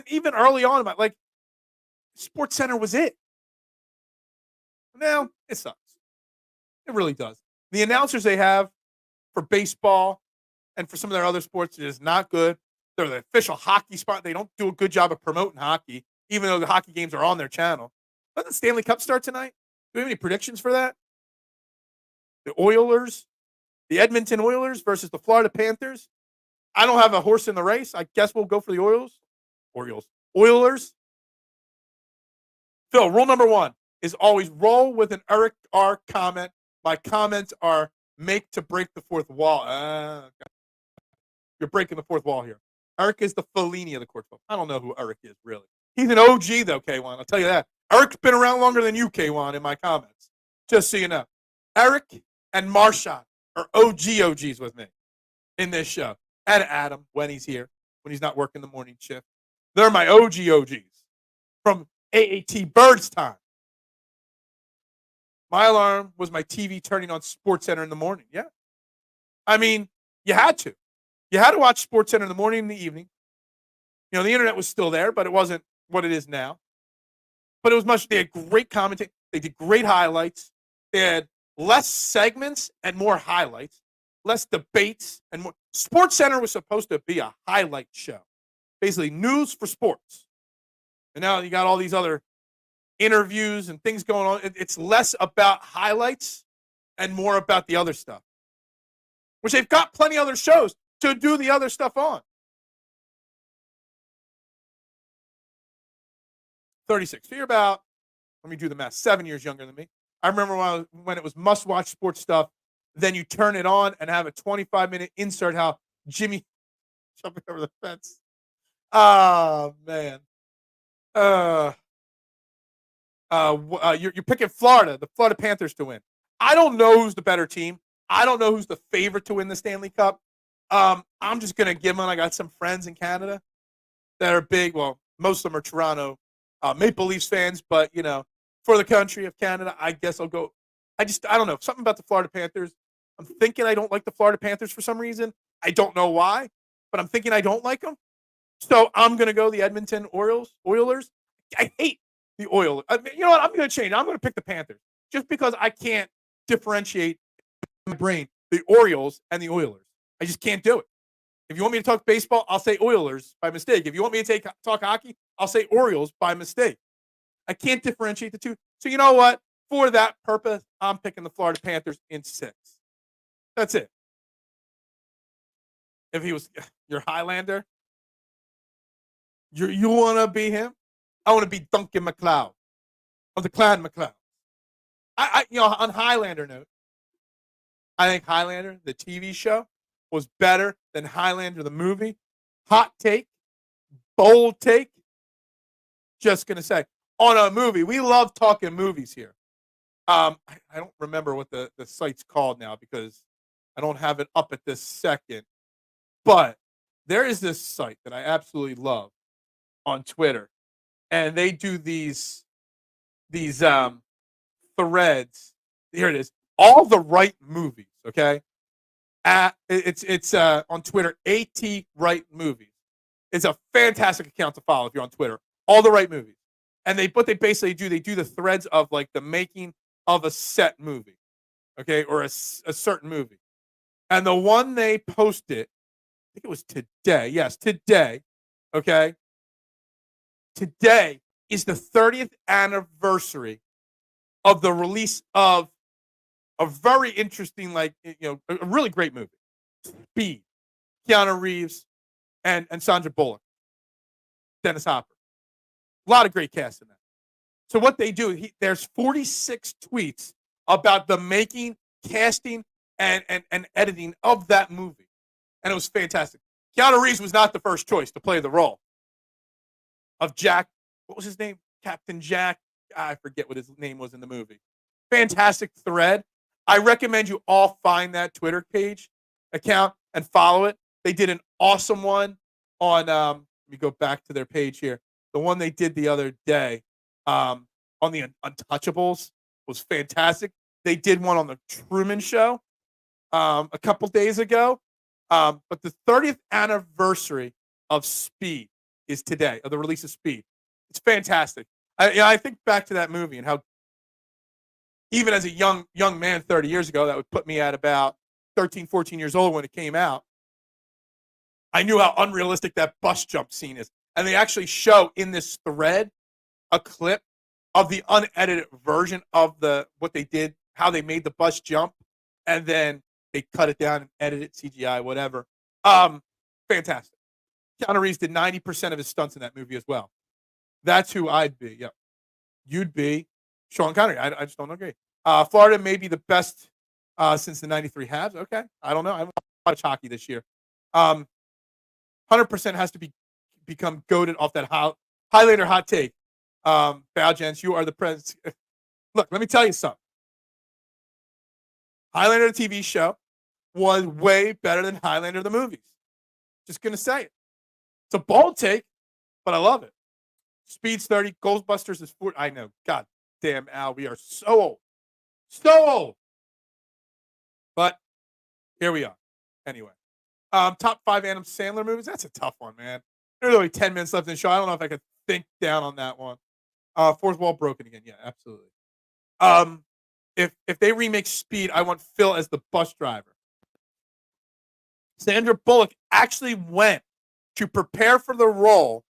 Even early on, SportsCenter was it. Now, it sucks. It really does. The announcers they have for baseball and for some of their other sports is not good. They're the official hockey spot. They don't do a good job of promoting hockey, even though the hockey games are on their channel. Doesn't the Stanley Cup start tonight? Do we have any predictions for that? The Oilers, the Edmonton Oilers versus the Florida Panthers. I don't have a horse in the race. I guess we'll go for the Oilers. Phil, rule number 1 is always roll with an Eric R. comment. My comments are make to break the fourth wall. You're breaking the fourth wall here. Eric is the Fellini of the court. I don't know who Eric is, really. He's an OG, though, K1. I'll tell you that. Eric's been around longer than you, K1, in my comments. Just so you know. Eric and Marshawn are OGs with me in this show. And Adam, when he's here, when he's not working the morning shift. They're my OGs. from AAT Bird's time. My alarm was my TV turning on SportsCenter in the morning. Yeah. I mean, you had to. You had to watch SportsCenter in the morning and the evening. You know, the internet was still there, but it wasn't what it is now. But it was much, they had great commenting. They did great highlights. They had less segments and more highlights, less debates and more. SportsCenter was supposed to be a highlight show, basically news for sports. And now you got all these other interviews and things going on. It's less about highlights and more about the other stuff, which they've got plenty of other shows to do the other stuff on. 36. So you're about, let me do the math, 7 years younger than me. I remember when it was must-watch sports stuff, then you turn it on and have a 25-minute insert how Jimmy jumping over the fence. Oh, man. You're picking Florida, the Florida Panthers to win. I don't know who's the better team. I don't know who's the favorite to win the Stanley Cup. I'm just going to give them. I got some friends in Canada that are big. Well, most of them are Toronto Maple Leafs fans, but, you know, for the country of Canada, I guess I'll go. I don't know. Something about the Florida Panthers. I'm thinking I don't like the Florida Panthers for some reason. I don't know why, but I'm thinking I don't like them. So I'm going to go the Edmonton Oilers. I hate the Oilers. You know what? I'm going to change. I'm going to pick the Panthers just because I can't differentiate in my brain the Orioles and the Oilers. I just can't do it. If you want me to talk baseball, I'll say Oilers by mistake. If you want me to talk hockey, I'll say Orioles by mistake. I can't differentiate the two. So you know what? For that purpose, I'm picking the Florida Panthers in 6. That's it. If he was your Highlander, you want to be him? I want to be Duncan MacLeod of the Clan MacLeod. On Highlander note, I think Highlander, the TV show, was better than Highlander, the movie. Hot take, bold take. Just going to say, on a movie, we love talking movies here. I don't remember what the site's called now because I don't have it up at this second. But there is this site that I absolutely love on Twitter. And they do these threads. Here it is. All the right movies, okay? It's on Twitter, AT Right Movies. It's a fantastic account to follow if you're on Twitter. All the right movies. And they basically do the threads of like the making of a set movie, okay, or a certain movie. And the one they posted, I think it was today. Yes, today. Okay. Today is the 30th anniversary of the release of a very interesting, like, you know, a really great movie, Speed, Keanu Reeves, and Sandra Bullock, Dennis Hopper. A lot of great cast in that. So what they do, there's 46 tweets about the making, casting, and editing of that movie. And it was fantastic. Keanu Reeves was not the first choice to play the role of Jack. What was his name? Captain Jack. I forget what his name was in the movie. Fantastic thread. I recommend you all find that Twitter page account and follow it. They did an awesome one on, let me go back to their page here. The one they did the other day on the Untouchables was fantastic. They did one on the Truman Show a couple days ago. But the 30th anniversary of Speed is today, of the release of Speed. It's fantastic. I think back to that movie and how even as a young man 30 years ago, that would put me at about 13, 14 years old when it came out. I knew how unrealistic that bus jump scene is. And they actually show in this thread a clip of the unedited version of what they did, how they made the bus jump, and then they cut it down and edit it, CGI, whatever. Fantastic. Keanu Reeves did 90% of his stunts in that movie as well. That's who I'd be. Yep. You'd be Sean Connery. I just don't agree. Florida may be the best since the 93 Habs. Okay. I don't know. I haven't watched hockey this year. 100% has to become goated off that Highlander hot take. Valgents, you are the president. Look, let me tell you something. Highlander the TV show was way better than Highlander the movies. Just going to say it. It's a bold take, but I love it. Speed's 30. Ghostbusters is 40. I know. God damn, Al, we are so old. So old. But here we are. Anyway. Top 5 Adam Sandler movies. That's a tough one, man. There's only 10 minutes left in the show. I don't know if I could think down on that one. Fourth Wall Broken again. Yeah, absolutely. If they remake Speed, I want Phil as the bus driver. Sandra Bullock actually went to prepare for the role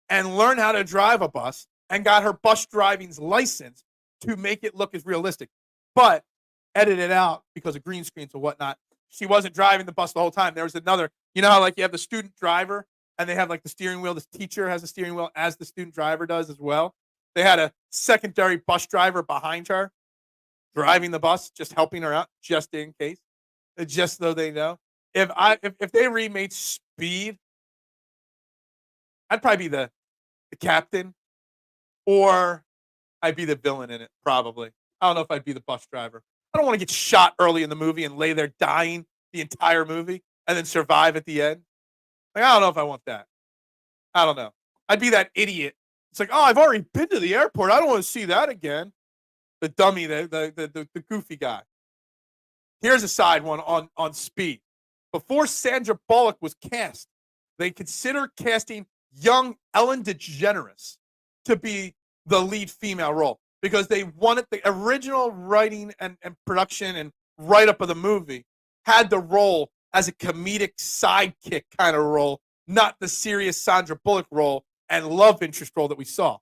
and learn how to drive a bus and got her bus driving's license to make it look as realistic, but edited out because of green screens and whatnot. She wasn't driving the bus the whole time. There was another, you know how like you have the student driver and they have like the steering wheel. The teacher has a steering wheel as the student driver does as well. They had a secondary bus driver behind her driving the bus, just helping her out, just in case, just so they know. If they remade Speed, I'd probably be the captain, or I'd be the villain in it, probably. I don't know if I'd be the bus driver. I don't want to get shot early in the movie and lay there dying the entire movie and then survive at the end. Like, I don't know if I want that. I don't know. I'd be that idiot. It's like, oh, I've already been to the airport. I don't want to see that again. The dummy, the goofy guy. Here's a side one on Speed. Before Sandra Bullock was cast, they considered casting young Ellen DeGeneres to be the lead female role because they wanted the original writing and production and write-up of the movie had the role as a comedic sidekick kind of role, not the serious Sandra Bullock role and love interest role that we saw.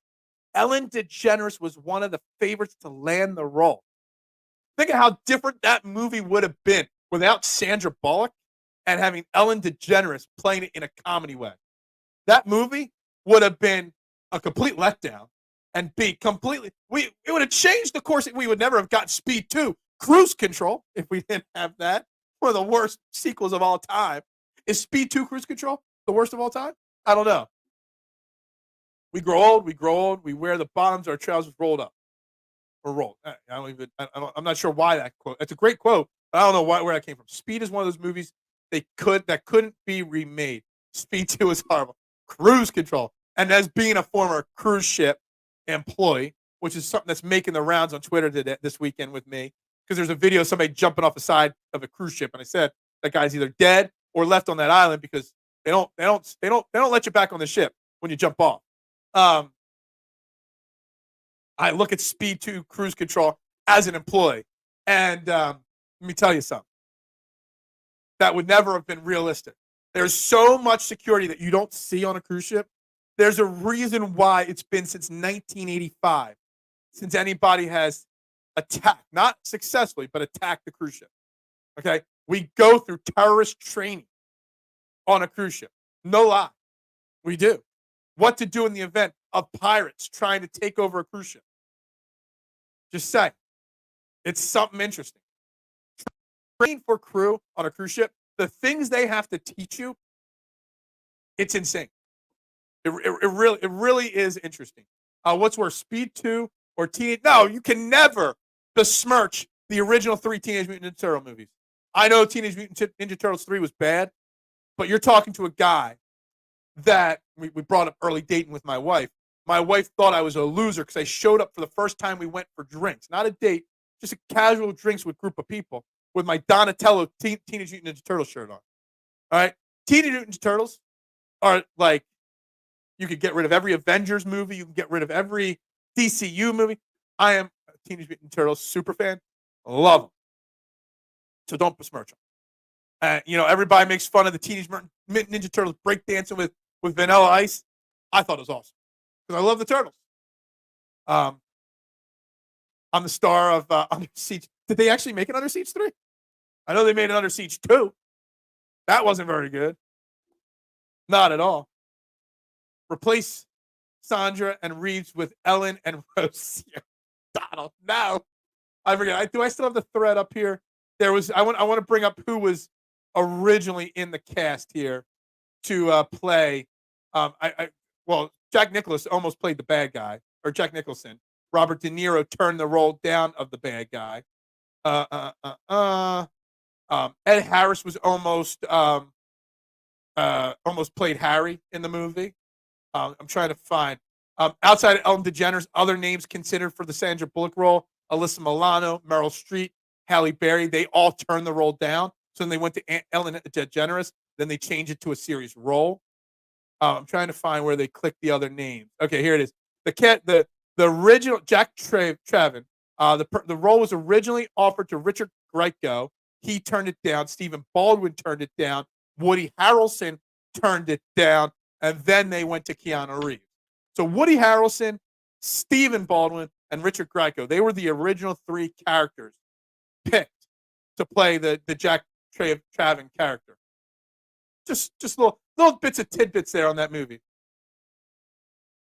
Ellen DeGeneres was one of the favorites to land the role. Think of how different that movie would have been without Sandra Bullock and having Ellen DeGeneres playing it in a comedy way. That movie would have been a complete letdown and be completely, it would have changed the course. We would never have got Speed 2, Cruise Control, if we didn't have that. One of the worst sequels of all time. Is Speed 2, Cruise Control the worst of all time? I don't know. We grow old, we wear the bottoms of our trousers rolled up. Or rolled. I'm not sure why that quote. It's a great quote, but I don't know where that came from. Speed is one of those movies that couldn't be remade. Speed 2 is horrible. Cruise Control. And as being a former cruise ship employee, which is something that's making the rounds on Twitter this weekend with me, because there's a video of somebody jumping off the side of a cruise ship, and I said that guy's either dead or left on that island because they don't let you back on the ship when you jump off. I look at Speed 2 Cruise Control as an employee, and let me tell you something. That would never have been realistic. There's so much security that you don't see on a cruise ship. There's a reason why it's been since 1985 since anybody has attacked, not successfully, but attacked the cruise ship. Okay? We go through terrorist training on a cruise ship. No lie. We do. What to do in the event of pirates trying to take over a cruise ship. Just say. It's something interesting. Training for crew on a cruise ship, the things they have to teach you, it's insane. It really is interesting. What's worse, Speed 2 or Teenage? No, you can never besmirch the original 3 Teenage Mutant Ninja Turtle movies. I know Teenage Mutant Ninja Turtles 3 was bad, but you're talking to a guy that we brought up early dating with my wife. My wife thought I was a loser because I showed up for the first time we went for drinks. Not a date, just a casual drinks with a group of people with my Donatello Teenage Mutant Ninja Turtle shirt on. All right? Teenage Mutant Ninja Turtles are like, you could get rid of every Avengers movie. You can get rid of every DCU movie. I am a Teenage Mutant Ninja Turtles super fan. Love them. So don't besmirch them. Everybody makes fun of the Teenage Mutant Ninja Turtles breakdancing with Vanilla Ice. I thought it was awesome because I love the Turtles. I'm the star of Under Siege. Did they actually make it Under Siege 3? I know they made it Under Siege 2. That wasn't very good. Not at all. Replace Sandra and Reeves with Ellen and Rose. Donald, no. I forget. Do I still have the thread up here? I want to bring up who was originally in the cast here to play. Jack Nicholson almost played the bad guy, or Jack Nicholson. Robert De Niro turned the role down of the bad guy. Ed Harris was almost played Harry in the movie. I'm trying to find. Outside of Ellen DeGeneres, other names considered for the Sandra Bullock role: Alyssa Milano, Meryl Streep, Halle Berry. They all turned the role down. So then they went to Ellen DeGeneres. Then they changed it to a serious role. I'm trying to find where they clicked the other names. Okay, here it is. The original Jack Traven. The role was originally offered to Richard Grieco. He turned it down. Stephen Baldwin turned it down. Woody Harrelson turned it down, and then they went to Keanu Reeves. So Woody Harrelson, Stephen Baldwin, and Richard Grieco, they were the original three characters picked to play the Jack Traven character. Just little bits of tidbits there on that movie.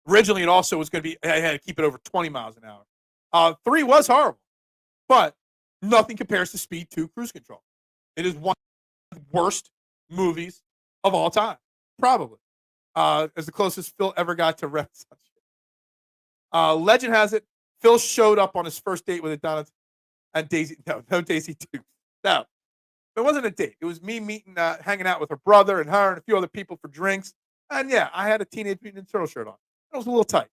Originally, it also was going to be, I had to keep it over 20 miles an hour. 3 was horrible, but nothing compares to Speed 2 Cruise Control. It is one of the worst movies of all time, probably. As the closest Phil ever got to Renaissance. Legend has it, Phil showed up on his first date with Donna and Daisy. No Daisy Dukes. No, it wasn't a date. It was me meeting, hanging out with her brother and her and a few other people for drinks. And yeah, I had a Teenage Mutant Ninja Turtle shirt on. It was a little tight.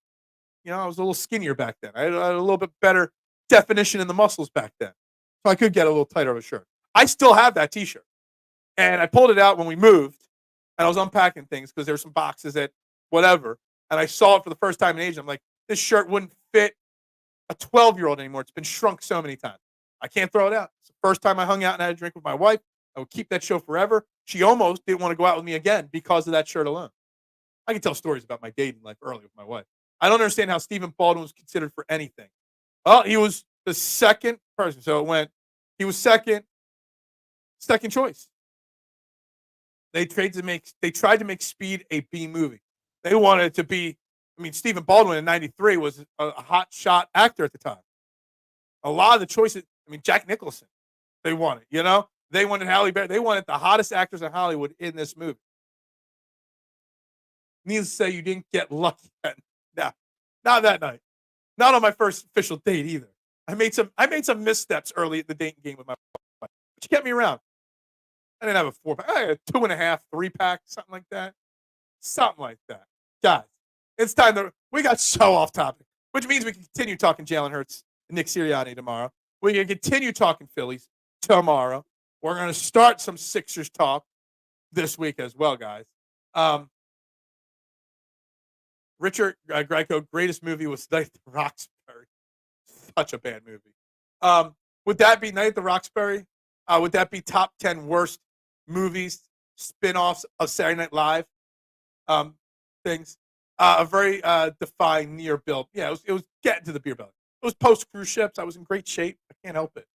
I was a little skinnier back then. I had a little bit better definition in the muscles back then. So I could get a little tighter of a shirt. I still have that T-shirt. And I pulled it out when we moved. And I was unpacking things because there were some boxes at whatever. And I saw it for the first time in Asia. I'm like, this shirt wouldn't fit a 12-year-old anymore. It's been shrunk so many times. I can't throw it out. It's the first time I hung out and had a drink with my wife. I would keep that show forever. She almost didn't want to go out with me again because of that shirt alone. I can tell stories about my dating life early with my wife. I don't understand how Stephen Baldwin was considered for anything. Well, he was the second person. So he was second choice. They tried to make Speed a B movie. They wanted it to be, Stephen Baldwin in 93 was a hot shot actor at the time. A lot of the choices, Jack Nicholson, they wanted, They wanted Halle Berry. They wanted the hottest actors in Hollywood in this movie. Needless to say, you didn't get lucky. No, not that night. Not on my first official date either. I made some missteps early at the dating game with my wife, but she kept me around. I didn't have a 4-pack. I had a 2.5, 3-pack, something like that. Something like that. Guys, it's time we got so off topic, which means we can continue talking Jalen Hurts and Nick Sirianni tomorrow. We can continue talking Phillies tomorrow. We're going to start some Sixers talk this week as well, guys. Richard Grieco, greatest movie was Night at the Roxbury. Such a bad movie. Would that be Night at the Roxbury? Would that be top 10 worst movies, spin-offs of Saturday Night Live things? A very defined near build. Yeah, it was getting to the beer belly. It was post-cruise ships. I was in great shape. I can't help it.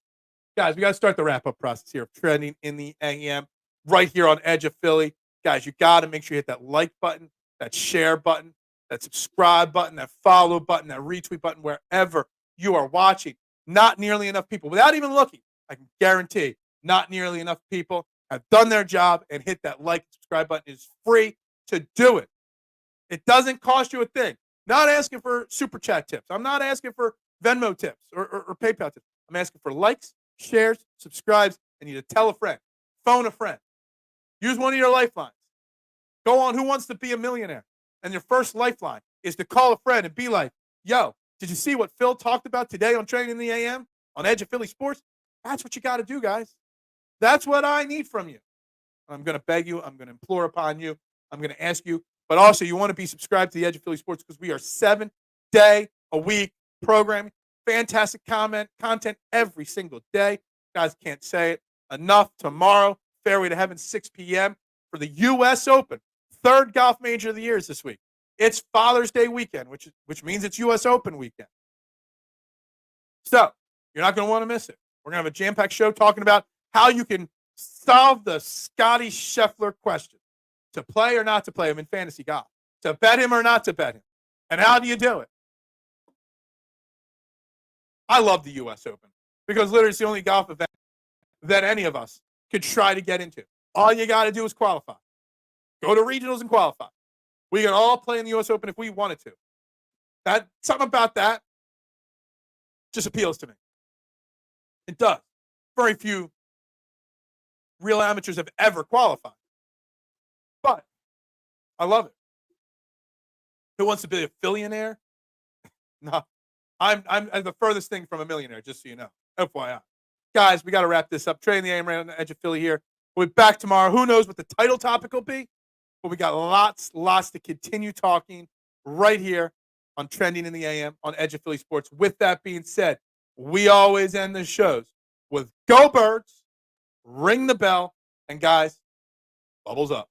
Guys, we got to start the wrap-up process here of Trending in the AM right here on Edge of Philly. Guys, you got to make sure you hit that like button, that share button, that subscribe button, that follow button, that retweet button, wherever you are watching. Not nearly enough people, without even looking, I can guarantee not nearly enough people have done their job and hit that like and subscribe button. It is free to do it. It doesn't cost you a thing. Not asking for super chat tips. I'm not asking for Venmo tips or PayPal tips. I'm asking for likes, shares, subscribes, and you to tell a friend, phone a friend. Use one of your lifelines. Go on Who Wants to Be a Millionaire? And your first lifeline is to call a friend and be like, yo, did you see what Phil talked about today on Trending in the AM on Edge of Philly Sports? That's what you got to do, guys. That's what I need from you. I'm going to beg you. I'm going to implore upon you. I'm going to ask you. But also, you want to be subscribed to the Edge of Philly Sports because we are 7-day-a-week programming. Fantastic content every single day. Guys, can't say it enough. Tomorrow, Fairway to Heaven, 6 p.m. for the U.S. Open. Third golf major of the year is this week. It's Father's Day weekend, which means it's U.S. Open weekend. So you're not going to want to miss it. We're going to have a jam-packed show talking about how you can solve the Scotty Scheffler question. To play or not to play him in fantasy golf. To bet him or not to bet him. And how do you do it? I love the U.S. Open because literally it's the only golf event that any of us could try to get into. All you got to do is qualify. Go to regionals and qualify. We can all play in the U.S. Open if we wanted to. Something about that just appeals to me. It does. Very few real amateurs have ever qualified. But I love it. Who wants to be a billionaire? No, I'm the furthest thing from a millionaire, just so you know. FYI. Guys, we got to wrap this up. Trey and the AM right on the edge of Philly here. We'll be back tomorrow. Who knows what the title topic will be? But we got lots to continue talking right here on Trending in the AM on Edge of Philly Sports. With that being said, we always end the shows with Go Birds, ring the bell, and guys, bubbles up.